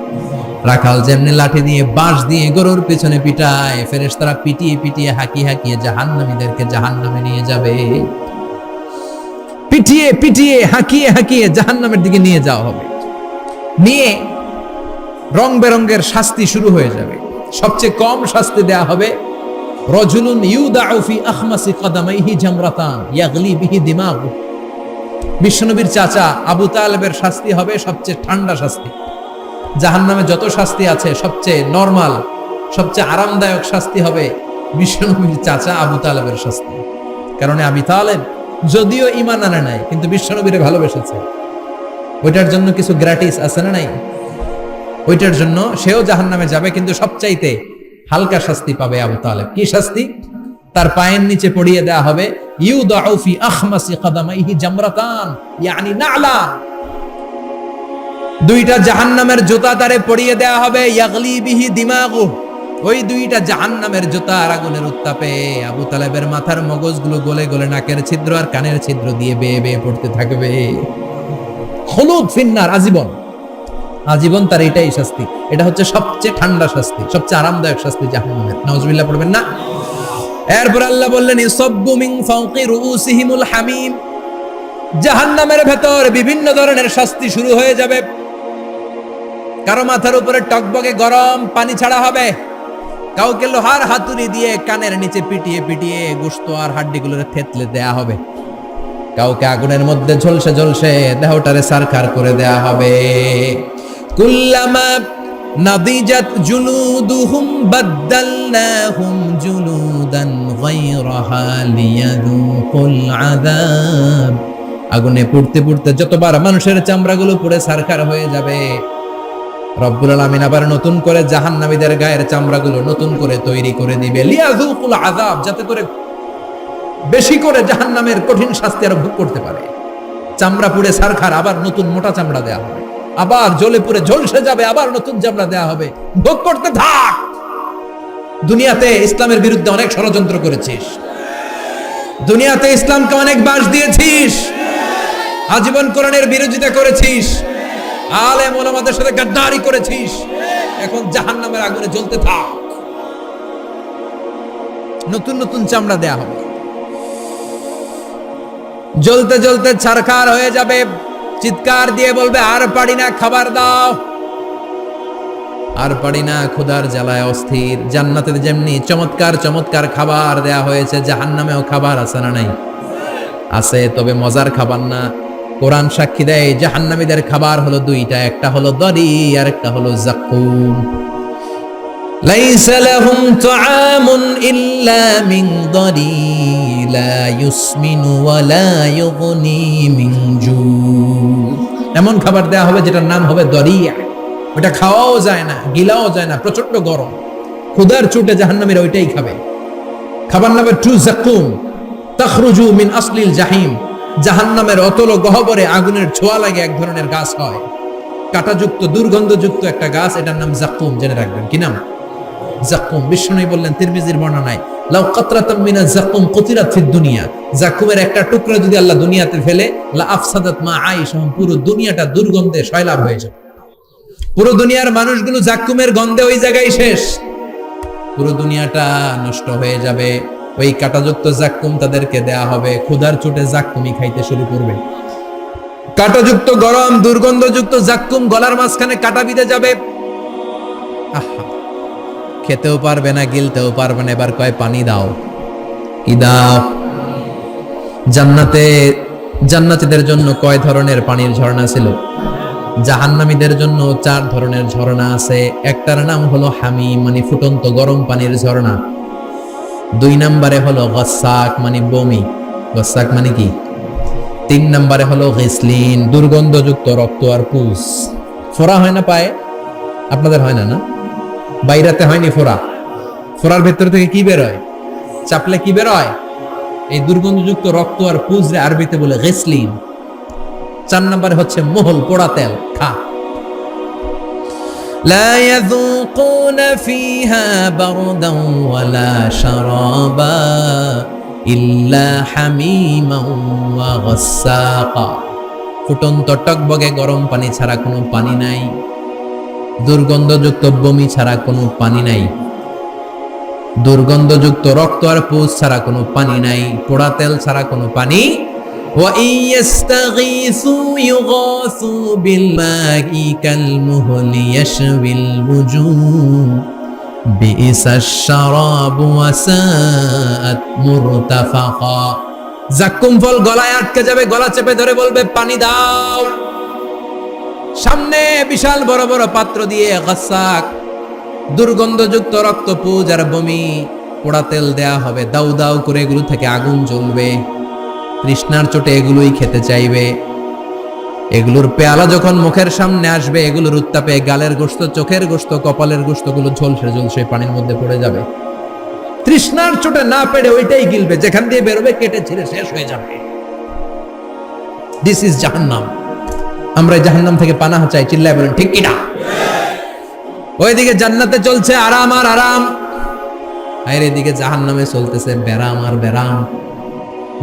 রাখাল যেমনি লাঠি দিয়ে বাঁশ দিয়ে গরুর পিছনে পিটায়, ফেরেশতারা পিটিয়ে পিটিয়ে হাঁকিয়ে হাঁকিয়ে জাহান্নামীদেরকে জাহান্নামে নিয়ে যাবে। পিটিয়ে পিটিয়ে হাঁকিয়ে হাঁকিয়ে জাহান্নামের দিকে নিয়ে যাওয়া হবে। নিয়ে রং বেরঙ্গের শাস্তি শুরু হয়ে যাবে। সবচেয়ে কম শাস্তি দেয়া হবে রজুলুন ইউদাউ ফি আখমাসি কদামাইহি জামরাতান ইয়াগলি বিহি দিমাগু। বিশ্বনবীর চাচা আবু তালেবের শাস্তি হবে সবচেয়ে ঠান্ডা শাস্তি। জাহান্নামে যত শাস্তি আছে সবচেয়ে নরমাল, সবচেয়ে আরামদায়ক শাস্তি হবে বিশ্বনবীর চাচা আবু তালেবের শাস্তি। কারণ আবু তালেব যদিও ঈমান আনে নাই, কিন্তু বিশ্বনবীরে ভালোবেসেছে। ওইটার জন্য কিছু গ্র্যাটিস আছে না নাই? ওইটার জন্য সেও জাহান্নামে যাবে, কিন্তু সবচাইতে হালকা শাস্তি পাবে আবু তালেব। কি শাস্তি? তার পায়ের নিচে পড়িয়ে দেয়া হবে ইউদাউ ফি আখমাসি কদামাইহি জামরাতান ইয়ানি নালা। দুইটা জাহান্নামের জুতা তারে পড়িয়ে দেয়া হবে, ইয়াগলি বিহি দিমাগু। ওই দুইটা জাহান্নামের জুতা আর আগুনের উত্তাপে আবু তালেবের মাথার মগজগুলো গলে গলে নাকের ছিদ্র আর কানের ছিদ্র দিয়ে বেয়ে বেয়ে পড়তে থাকবে। খুলুদ ফিন্নার, আজীবন আজীবন তার এটাই শাস্তি। এটা হচ্ছে সবচেয়ে ঠান্ডা শাস্তি, সবচেয়ে আরামদায়ক শাস্তি জাহান্নামের। নাউজুবিল্লাহ পড়বেন না? এরপর আল্লাহ বললেন ইসাব্বু মিন ফাওকি রুউসিহিমুল হামিম। জাহান্নামের ভেতর বিভিন্ন ধরনের শাস্তি শুরু হয়ে যাবে। কারো মাথার উপরে টকবকে গরম পানি ছাড়া হবে, কাউকে লোহার হাতুড়ি দিয়ে কানের নিচে পিটিয়ে পিটিয়ে গোশত আর হাড্ডিগুলোরে থেতলে দেয়া হবে, কাউকে আগুনের মধ্যে ঝলসে ঝলসে দেহটারে সারখার করে দেয়া হবে। কুল্লামা নাদিজাত জুলুদুহুম বাদদালনাহুম জুলুদান গায়রাহা লিয়াযুকুল আযাব। আগুনে পুড়তে পুড়তে যতবার মানুষের চামড়াগুলো পুড়ে সারখার হয়ে যাবে, রব্বুল আলামিন আবার নতুন করে জাহান্নামীদের গায়ের চামড়াগুলো নতুন করে তৈরি করে দিবে, লিয়াযুকুল আযাব, যাতে করে বেশি করে জাহান্নামের কঠিন শাস্তি আর ভোগ করতে পারে। চামড়া পুড়ে সারখার, আবার নতুন মোটা চামড়া দেয়া হবে, আবার জ্বলে পুড়ে ঝলসে যাবে, আবার নতুন চামড়া দেয়া হবে, ভোগ করতে থাক। দুনিয়াতে ইসলামের বিরুদ্ধে অনেক ষড়যন্ত্র করেছিস, দুনিয়াতে ইসলামকে অনেক বাস দিয়েছিস, আজীবন কোরআনের বিরোধিতা করেছিস, আলেম ওলামাদের সাথে গাদ্দারি করেছিস। এখন জাহান্নামের আগুনে জ্বলতে থাক, নতুন নতুন চামড়া দেয়া হবে, জ্বলতে জ্বলতে ছারখার হয়ে যাবে। চিৎকার দিয়ে বলবে আর পারি না, খাবার দাও। আর পারি না, ক্ষুধার জ্বালায় অস্থির। জান্নাতে যেমনি চমৎকার চমৎকার খাবার দেয়া হয়েছে, জাহান্নামেও খাবার আছে না নাই? আছে, তবে মজার খাবার না, কোরআন সাক্ষী দেয় জাহান্নামীদের খাবার হলো দুইটা, একটা হলো দরি আর একটা হলো যাকুম। লাইসা লাহুম তুআমুন ইল্লা মিন দরি লা ইউসমিনু ওয়া লা ইউগনি মিন জু। এমন খাবার দেয়া হবে যেটার নাম হবে দরিয়া, ওটা খাওয়াও যায় না, গিলাও যায় না, প্রচন্ড গরম, ক্ষুধার চোটে জাহান্নামীরা ওইটাই খাবে। খাবার নামে টু যাকুম তাখরুজু মিন আসলিল জাহিম। জাহান্নামের অতল গহ্বরে আগুনের ছোঁয়া লাগে এক ধরনের গাছ হয়, কাঁটাযুক্ত দুর্গন্ধযুক্ত একটা গাছ, এটার নাম যাকুম। জেনে রাখবেন কি নাম? যাকুম। বিষ্ণু বললেন তিরমিজির বর্ণনায়, লাউ কাতরাতাম মিনা যাকুম কুতিরাত ফিদ দুনিয়া। যাকুমের একটা টুকরা যদি আল্লাহ দুনিয়াতে ফেলে, লা আফসাদাত মা আইশা, পুরো দুনিয়াটা দুর্গন্ধে সয়লাব হয়ে যাবে। পুরো দুনিয়ার মানুষগুলো যাকুমের গন্ধে ওই জায়গায় শেষ, পুরো দুনিয়াটা নষ্ট হয়ে যাবে। ওই কাঁটাযুক্ত যাকুম তাদেরকে দেয়া হবে, ক্ষুধার চোটে যাকুমই খাইতে শুরু করবে। কাঁটাযুক্ত গরম দুর্গন্ধযুক্ত যাকুম গলার মাঝখানে কাঁটা বিঁধে যাবে। আহা, খেতেও পারবে না, গিলতেও পারবে না। এবার কয় পানি দাও, কি দাও? জান্নাতীদের জন্য কয় ধরনের পানির ঝর্ণা ছিল? জাহান্নামীদের জন্য 4 ধরনের ঝর্ণা আছে। একটার নাম হলো হামিম, মানে ফুটন্ত গরম পানির ঝর্ণা। 2 নম্বরে হলো গাসাক, মানে বমি। গাসাক মানে কি? 3 নম্বরে হলো গিসলিন, দুর্গন্ধযুক্ত রক্ত আর পুজ। ফোড়া হয় না পায়ে? আপনাদের হয় না? না, বাইরাতে হয়নি ফোড়া? ফোড়ার ভেতর থেকে কি বের হয়? চাপলে কি বের হয়? এই দুর্গন্ধযুক্ত রক্ত আর পুজ রে আরবিতে বলে গিসলিন। 4 নম্বরে হচ্ছে মোহল, পোড়া তেল। খা। لا يذوقون فيها بردا ولا شرابا إلا حميما وغساقا। ফুটন্ত টকবগে গরম পানি ছাড়া কোনো পানি নাই, দুর্গন্ধযুক্ত বমি ছাড়া কোনো পানি নাই, দুর্গন্ধযুক্ত রক্ত আর পুজ ছাড়া কোনো পানি নাই, পোড়া তেল ছাড়া কোনো পানি। وَإِن يَسْتَغِيثُوا يُغَاثُوا بِالْمَاءِ كَالْمُهْلِ يَشْوِي الْوُجُوهَ بِئْسَ الشَّرَابُ وَسَاءَتْ مُرْتَفَقًا। যাকুম ফল গলায় আটকে যাবে, গলা চেপে ধরে বলবে পানি দাও। সামনে বিশাল বড় বড় পাত্র দিয়ে গাসাক, দুর্গন্ধযুক্ত রক্ত, পুজ আর বমি, পোড়া তেল দেয়া হবে। দাউ দাউ করে এগুলো থেকে আগুন জ্বলবে। তৃষ্ণার চোটে এগুলোই খেতে চাইবে। এগুলোর পেয়ালা যখন মুখের সামনে আসবে, এগুলোর উত্তাপে গালের গোশত, চোখের গোশত, কপালের গোশতগুলো ঝলসে ঝলসে পানির মধ্যে পড়ে যাবে। তৃষ্ণার চোটে না পেরে ওইটাই গিলবে, যেখান দিয়ে বেরোবে কেটে ছিঁড়ে শেষ হয়ে যাবে। দিস ইজ জাহান্নাম। আমরা জাহান্নাম থেকে পানাহ চাই, চিল্লায় বলেন ঠিক কিনা? ওইদিকে জান্নাতে চলছে আরাম আর আরাম, আর এদিকে জাহান্নামে চলতেছে বেরাম আর বেরাম,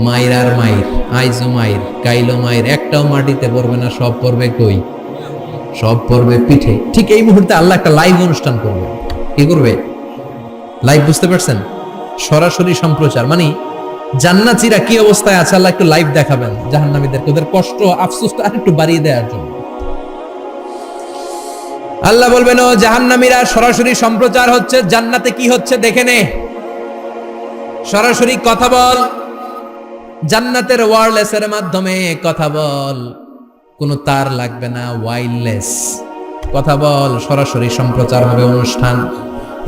মাইর আর মাইর, আইজো মাইর, কাইলো মাইর। একটাও মাটিতে পড়বে না, সব পড়বে কই? সব পড়বে পিঠে। ঠিক এই মুহূর্তে আল্লাহ একটা লাইভ অনুষ্ঠান করবে। কি করবে? লাইভ, বুঝতে পারছেন? সরাসরি সম্প্রচার, মানে জান্নাতীরা কি অবস্থায় আছে আল্লাহ একটু লাইভ দেখাবেন জাহান্নামীদেরকে, ওদের কষ্ট আফসোসটা আরেকটু বাড়িয়ে দেওয়ার জন্য। আল্লাহ বলবেন, ও জাহান্নামীরা, সরাসরি সম্প্রচার হচ্ছে, জান্নাতে কি হচ্ছে দেখে নে, সরাসরি কথা বল, জান্নাতের ওয়্যারলেসের মাধ্যমে কথা বল, কোনো তার লাগবে না, ওয়্যারলেস কথা বল, সরাসরি সম্প্রচার হবে অনুষ্ঠান।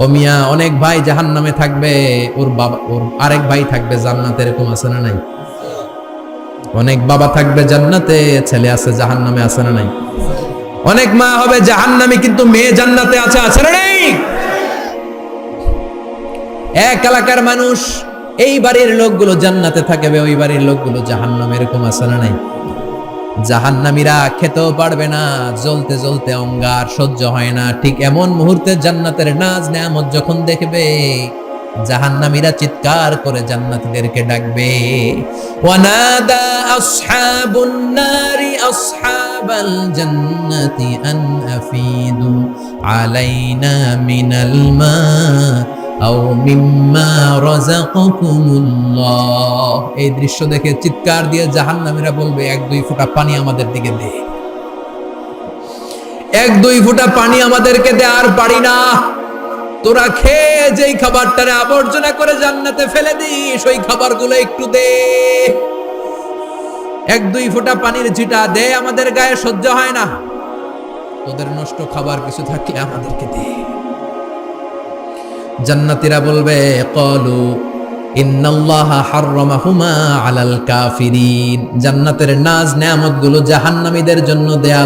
ও মিয়া, অনেক ভাই জাহান্নামে থাকবে, ওর বাবা, ওর আরেক ভাই থাকবে জান্নাতে, এরকম আছে না নাই? অনেক বাবা থাকবে জান্নাতে, ছেলে আছে জাহান্নামে, আছে না নাই? অনেক মা হবে জাহান্নামী, কিন্তু মেয়ে জান্নাতে আছে, আছে না নাই? এক এলাকার মানুষ, এই বাড়ির লোকগুলো জান্নাতে থাকবে, ওই বাড়ির লোকগুলো জাহান্নামে, এরকম আছে না নাই? জাহান্নামীরা খেতেও পারবে না, জ্বলতে জ্বলতে অঙ্গার সহ্য হয় না। ঠিক এমন মুহূর্তে জান্নাতের নাজ নেয়ামত যখন দেখবে, জাহান্নামীরা চিৎকার করে জান্নাতীদেরকে ডাকবে, ওয়ানাদা আসহাবুন নারি আসহাবাল জান্নাতি আন আফিদু আলাইনা মিনাল মা আও মিম্মা রাযাকাকুমুল্লাহ। এই দৃশ্য দেখে চিৎকার দিয়ে জাহান্নামীরা বলবে, 1-2 ফোঁটা পানি আমাদের দিকে দে, 1-2 ফোঁটা পানি আমাদেরকে দে, আর পারি না। তোরা খেয়ে যেই খাবারটারে আবর্জনা করে জান্নাতে ফেলে দিস, ওই খাবারগুলো একটু দে। 1-2 ফোঁটা পানির ছিটা দে, আমাদের গায়ে সহ্য হয় না, তোদের নষ্ট খাবার কিছু থাকলে আমাদেরকে দে। জান্নাতীরা বলবে ক্বালু ইন্নাল্লাহা হাররামাহুমা আলাল কাফিরিন, জান্নাতের নাজ নেয়ামতগুলো জাহান্নামীদের জন্য দেয়া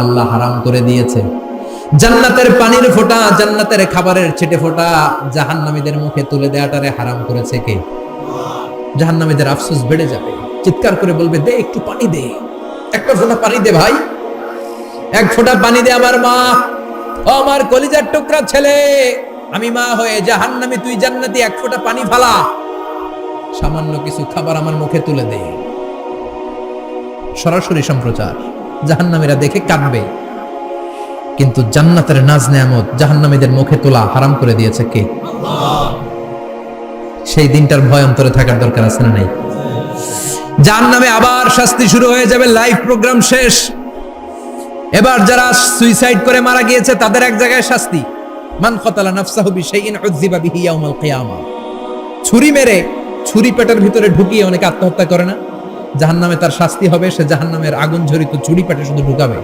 আল্লাহ হারাম করে দিয়েছে। জান্নাতের পানির ফোঁটা, জান্নাতের খাবারের ছিটে ফোঁটা জাহান্নামীদের মুখে তুলে দেয়াটারে হারাম করেছে কে? জাহান্নামীদের আফসোস বেড়ে যাবে, চিৎকার করে বলবে দে একটু পানি দে, একটা ফোঁটা পানি দে ভাই, এক ফোঁটা পানি দে আমার মা, ও আমার কলিজার টুকরা ছেলে, আমি মা হয়ে জাহান্নামী, তুই জান্নাতি, এক ফোঁটা পানি ফালা, সামান্য কিছু খাবার আমার মুখে তুলে দে। সরাসরি সম্প্রচার, জাহান্নামীরা দেখে কাঁদবে। কিন্তু জান্নাতের নাজ নেয়ামত জাহান্নামীদের মুখে তোলা হারাম করে দিয়েছে কে? আল্লাহ। সেই দিনটার ভয় অন্তরে থাকার দরকার আছে না নাই? জাহান্নামে আবার শাস্তি শুরু হয়ে যাবে, লাইভ প্রোগ্রাম শেষ। এবার যারা সুইসাইড করে মারা গিয়েছে তাদের এক জায়গায় শাস্তি, মান কাতালা নাফসাহু বিশাইইন উযযিবা বিহি ইয়াউমাল কিয়ামা। ছুরি মেরে ছুরি পেটের ভিতরে ঢুকিয়ে অনেকে আত্মহত্যা করে না, জাহান্নামে তার শাস্তি হবে, সে জাহান্নামের আগুন ঝরিত ছুরি পেটে শুধু ঢুকাবে,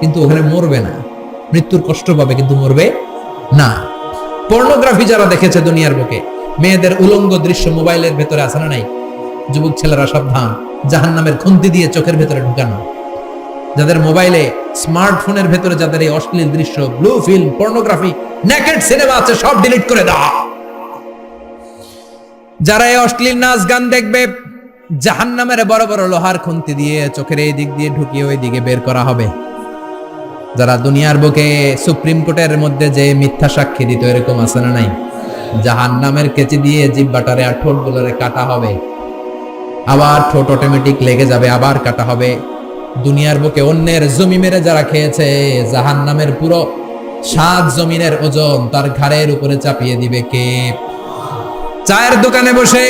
কিন্তু ওখানে মরবে না, মৃত্যুর কষ্ট পাবে কিন্তু মরবে না। পর্নোগ্রাফি যারা দেখেছে দুনিয়ার বুকে, মেয়েদের উলঙ্গ দৃশ্য মোবাইলের ভেতরে আছে না নাই? যুবক ছেলেরা সাবধান, জাহান্নামের খুন্তি দিয়ে চোখের ভেতরে ঢুকানো। যাদের মোবাইলে স্মার্টফোনের ভেতরে যাদের এই অশ্লীল দৃশ্য, blue film, pornography, naked cinema আছে সব ডিলিট করে দাও। যারা এই অশ্লীল নাচ গান দেখবে, জাহান্নামের বড় বড় লোহার খুন্তি দিয়ে চোখের এই দিক দিয়ে ঢুকিয়ে ওই দিকে বের করা হবে। যারা দুনিয়ার বুকে সুপ্রিম কোর্টের মধ্যে যে মিথ্যা সাক্ষী দিত, এরকম আছে না নাই? জাহান্নামের কেচি দিয়ে জিহ্বাটারে আর ঠোঁটগুলোরে কাটা হবে, আবার ঠোঁট অটোমেটিক লেগে যাবে, আবার কাটা হবে। দুনিয়ার বুকে অন্যের জমি মেরে যারা খেয়েছে, জাহান্নামের পুরো 7 জমিনের ওজন তার ঘাড়ের উপরে চাপিয়ে দিবে কে? চায়ের দোকানে বসে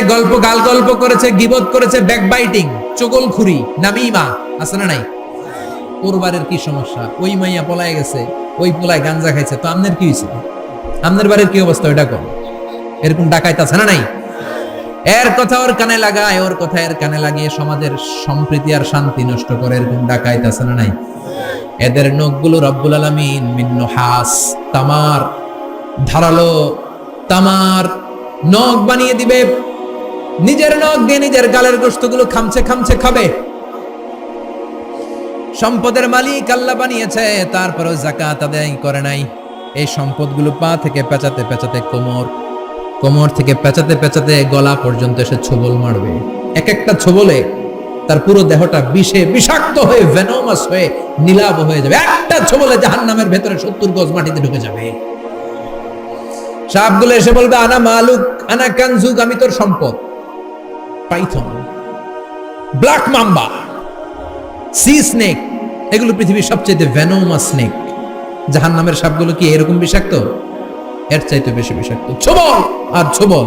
গাল গল্প করেছে, গীবত করেছে, ব্যাকবাইটিং, চগলখুরি, নামিমা, আছে না নাই? ওর বাড়ির কি সমস্যা, ওই মাইয়া পলায় গেছে, ওই পোলায় গাঞ্জা খাইছে, তো আমনের কি হয়েছে? আমনের বাড়ির কি অবস্থা ওইটা কম? এরকম ডাকাইত আছে না নাই? এর কথা ওর কানে লাগায়, ওর কথা এর কানে লাগিয়ে সমাজের সম্প্রীতি আর শান্তি নষ্ট করে, এরকম ডাকাইত আছে না নাই? এদের নখগুলো রব্বুল আলামিন মিন নুহাস, তামার, ধারালো তামার নখ বানিয়ে দিবে। নিজের নখ দিয়ে নিজের গালের গোশতগুলো খামছে খামছে খাবে। সম্পদের মালিক আল্লাহ বানিয়েছে, তারপরেও যাকাত আদায় করে নাই। এই সম্পদগুলো পা থেকে পেঁচাতে পেঁচাতে কোমর থেকে পেঁচাতে পেঁচাতে গলা পর্যন্ত এসে ছোবল মারবে। এক একটা ছোবলে তার পুরো দেহটা বিষে বিষাক্ত হয়ে ভেনোমাস হয়ে নীলাভ হয়ে যাবে। একটা ছোবলে জাহান্নামের ভেতরে 70 গজ মাটিতে ঢুকে যাবে। সাপগুলো এসে বলবে আনা মালুক আনা কানজুক, আমি তোর সম্পদ। Python, black mamba, C snake, এগুলো পৃথিবীর সবচেয়ে ভেনোমাস স্নেক। জাহান্নামের সাপগুলো কি এরকম বিষাক্ত? এর চাইতে বেশি বিষাক্ত। ছোবল আর ছোবল,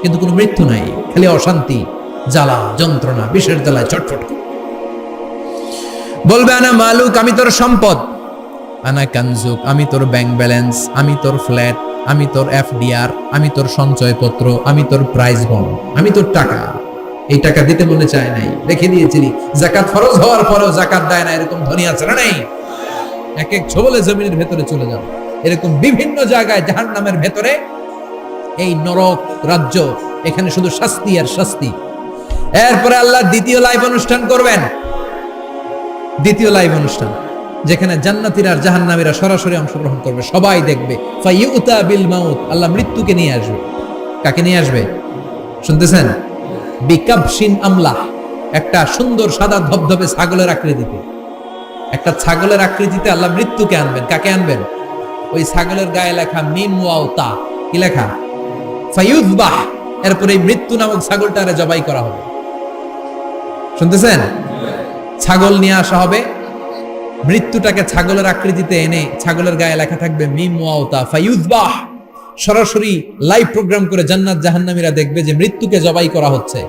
কিন্তু কোনো মৃত্যু নাই, খালি অশান্তি, জ্বালা যন্ত্রণা, বিষের জ্বালায় ছটফট। বলবে আনা মালুক, আমি তোর সম্পদ। আনা কানজুক, আমি তোর ব্যাংক ব্যালেন্স, আমি তোর ফ্ল্যাট, আমি তোর এফডিআর, আমি তোর সঞ্চয়পত্র, আমি তোর প্রাইজ বন্ড, আমি তোর টাকা। এই টাকা দিতে মনে চায় নাই, রেখে দিয়েছিলি। যাকাত ফরজ হওয়ার পরেও যাকাত দেয় না, এরকম ধনী আছে না নাই? এক এক ছোবলে জমিনের ভেতরে চলে যাও। এরকম বিভিন্ন জায়গায় জাহান্নামের ভেতরে এই নরক রাজ্য, এখানে শুধু শাস্তি আর শাস্তি। এরপরে আল্লাহ দ্বিতীয় লাইভ অনুষ্ঠান করবেন, দ্বিতীয় লাইভ অনুষ্ঠান, যেখানে জান্নাতীরা আর জাহান্নামীরা সরাসরি অংশগ্রহণ করবে, সবাই দেখবে। ফাইউতা বিল মাউত, আল্লাহ মৃত্যুকে নিয়ে আসবে। কাকে নিয়ে আসবে শুনতেছেন? বিকাবশিন আমলা, একটা সুন্দর সাদা ধবধবে ছাগলের আকৃতিতে, একটা ছাগলের আকৃতিতে আল্লাহ মৃত্যুকে আনবেন। কাকে আনবেন? ওই ছাগলের গায়ে লেখা মিম ওয়াও তা, কি লেখা? ফায়ুযবাহ। এরপরে এই মৃত্যু নামক ছাগলটারে জবাই করা হবে। শুনতেছেন? ছাগল নিয়ে আসা হবে, মৃত্যুটাকে ছাগলের আকৃতিতে এনে ছাগলের গায়ে লেখা থাকবে মিম ওয়াও তা ফায়ুযবাহ। সরাসরি লাইভ প্রোগ্রাম করে জান্নাত জাহান্নামীরা দেখবে যে মৃত্যুকে জবাই করা হচ্ছে।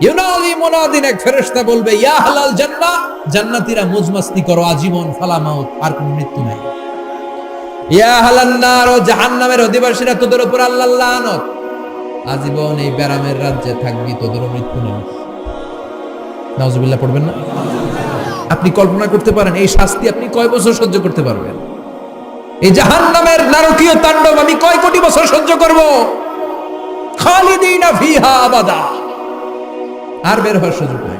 ইউনাদি মুনাদিন, এক ফেরেশতা বলবে ইয়া আহলাল জান্নাহ, জান্নাতীরা মুজমাস্তি করো আজীবন, ফালা মাউত, আর কোনো মৃত্যু নাই। ইয়া আহলান নার, ও জাহান্নামের অধিবাসীরা, তোদের উপর আল্লাহর লানত, আজীবন এই ব্যারামের রাজ্যে থাকবি, তোদেরও মৃত্যু নেই। নাউজুবিল্লাহ পড়বেন না? আপনি কল্পনা করতে পারেন এই শাস্তি আপনি কয় বছর সহ্য করতে পারবেন? এই জাহান্নামের নারকীয় তাণ্ডব আমি কয় কোটি বছর সহ্য করব? খালিদিনা ফিহা আবাদা, আর বের হওয়ার সুযোগ নাই।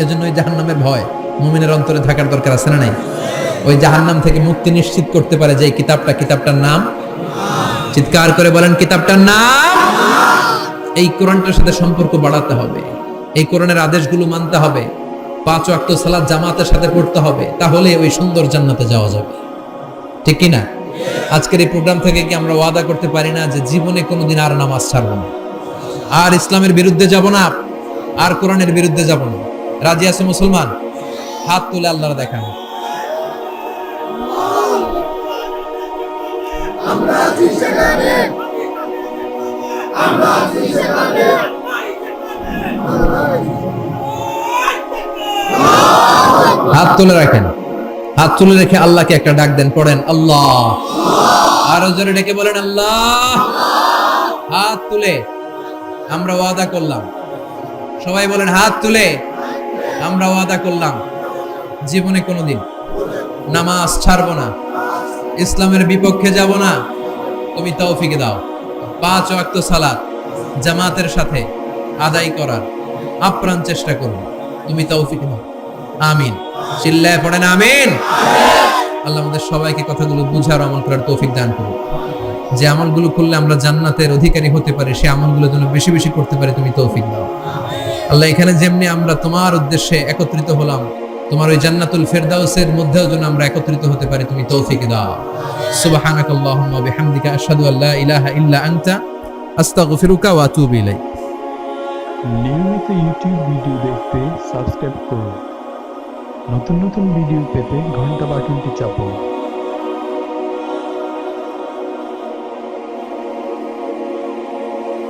এজন্য ওই জাহান্নামের ভয় মুমিনের অন্তরে থাকার দরকার আছে না নাই? ওই জাহান্নাম থেকে মুক্তি নিশ্চিত করতে পারে যে কিতাবটার নাম, চিৎকার করে বলেন কিতাবটার নাম। এই কোরআনটার সাথে সম্পর্ক বাড়াতে হবে, এই কোরআনের আদেশগুলো মানতে হবে, 5 ওয়াক্ত সালাত জামাতের সাথে পড়তে হবে, তাহলে ওই সুন্দর জান্নাতে যাওয়া যাবে। ঠিক কি না? আজকের এই প্রোগ্রাম থেকে কি আমরা ওয়াদা করতে পারি না যে জীবনে কোনোদিন আর নামাজ ছাড়বো না, আর ইসলামের বিরুদ্ধে যাব না, আর কোরআনের বিরুদ্ধে যাব না? রাজি আছে মুসলমান? হাত তুলে আল্লাহর দেখান। হাত তুলে রাখেন, হাত তুলে রেখে আল্লাহকে একটা ডাক দেন, পড়েন আল্লাহ। আরো জোরে ডেকে বলেন আল্লাহ। হাত তুলে আমরা ওয়াদা করলাম, সবাই বলেন হাত তুলে আমরা ওয়াদা করলাম জীবনে কোনোদিন নামাজ ছাড়বো না, ইসলামের বিপক্ষে যাব না। তুমি তৌফিক দাও 5 ওয়াক্ত সালাত জামাতের সাথে আদায় করার আপ্রাণ চেষ্টা করব, তুমি তৌফিক দাও। আমিন। চিল্লায় পড়েন আমিন। আল্লাহ আমাদের সবাইকে কথাগুলো বুঝার আমল করার তৌফিক দান করুন। যে আমলগুলো করলে আমরা জান্নাতের অধিকারী হতে পারি, সেই আমলগুলো যেন বেশি বেশি করতে পারি, তুমি তৌফিক দাও। আল্লাহ এখানে যেমনি আমরা তোমার উদ্দেশ্যে একত্রিত হলাম, তোমার ওই জান্নাতুল ফেরদাউসের মধ্যেও যেন আমরা একত্রিত হতে পারি, তুমি তৌফিক দাও। সুবহানাকাল্লাহুম্মা ওয়া বিহামদিকা আশহাদু আল্লা ইলাহা ইল্লা আনতা আস্তাগফিরুকা ওয়া আতুবু ইলাইক। নিয়মিত ইউটিউব ভিডিও দেখতে সাবস্ক্রাইব করুন। নতুন নতুন ভিডিও পেতে ঘন্টা বাটনটি চাপুন।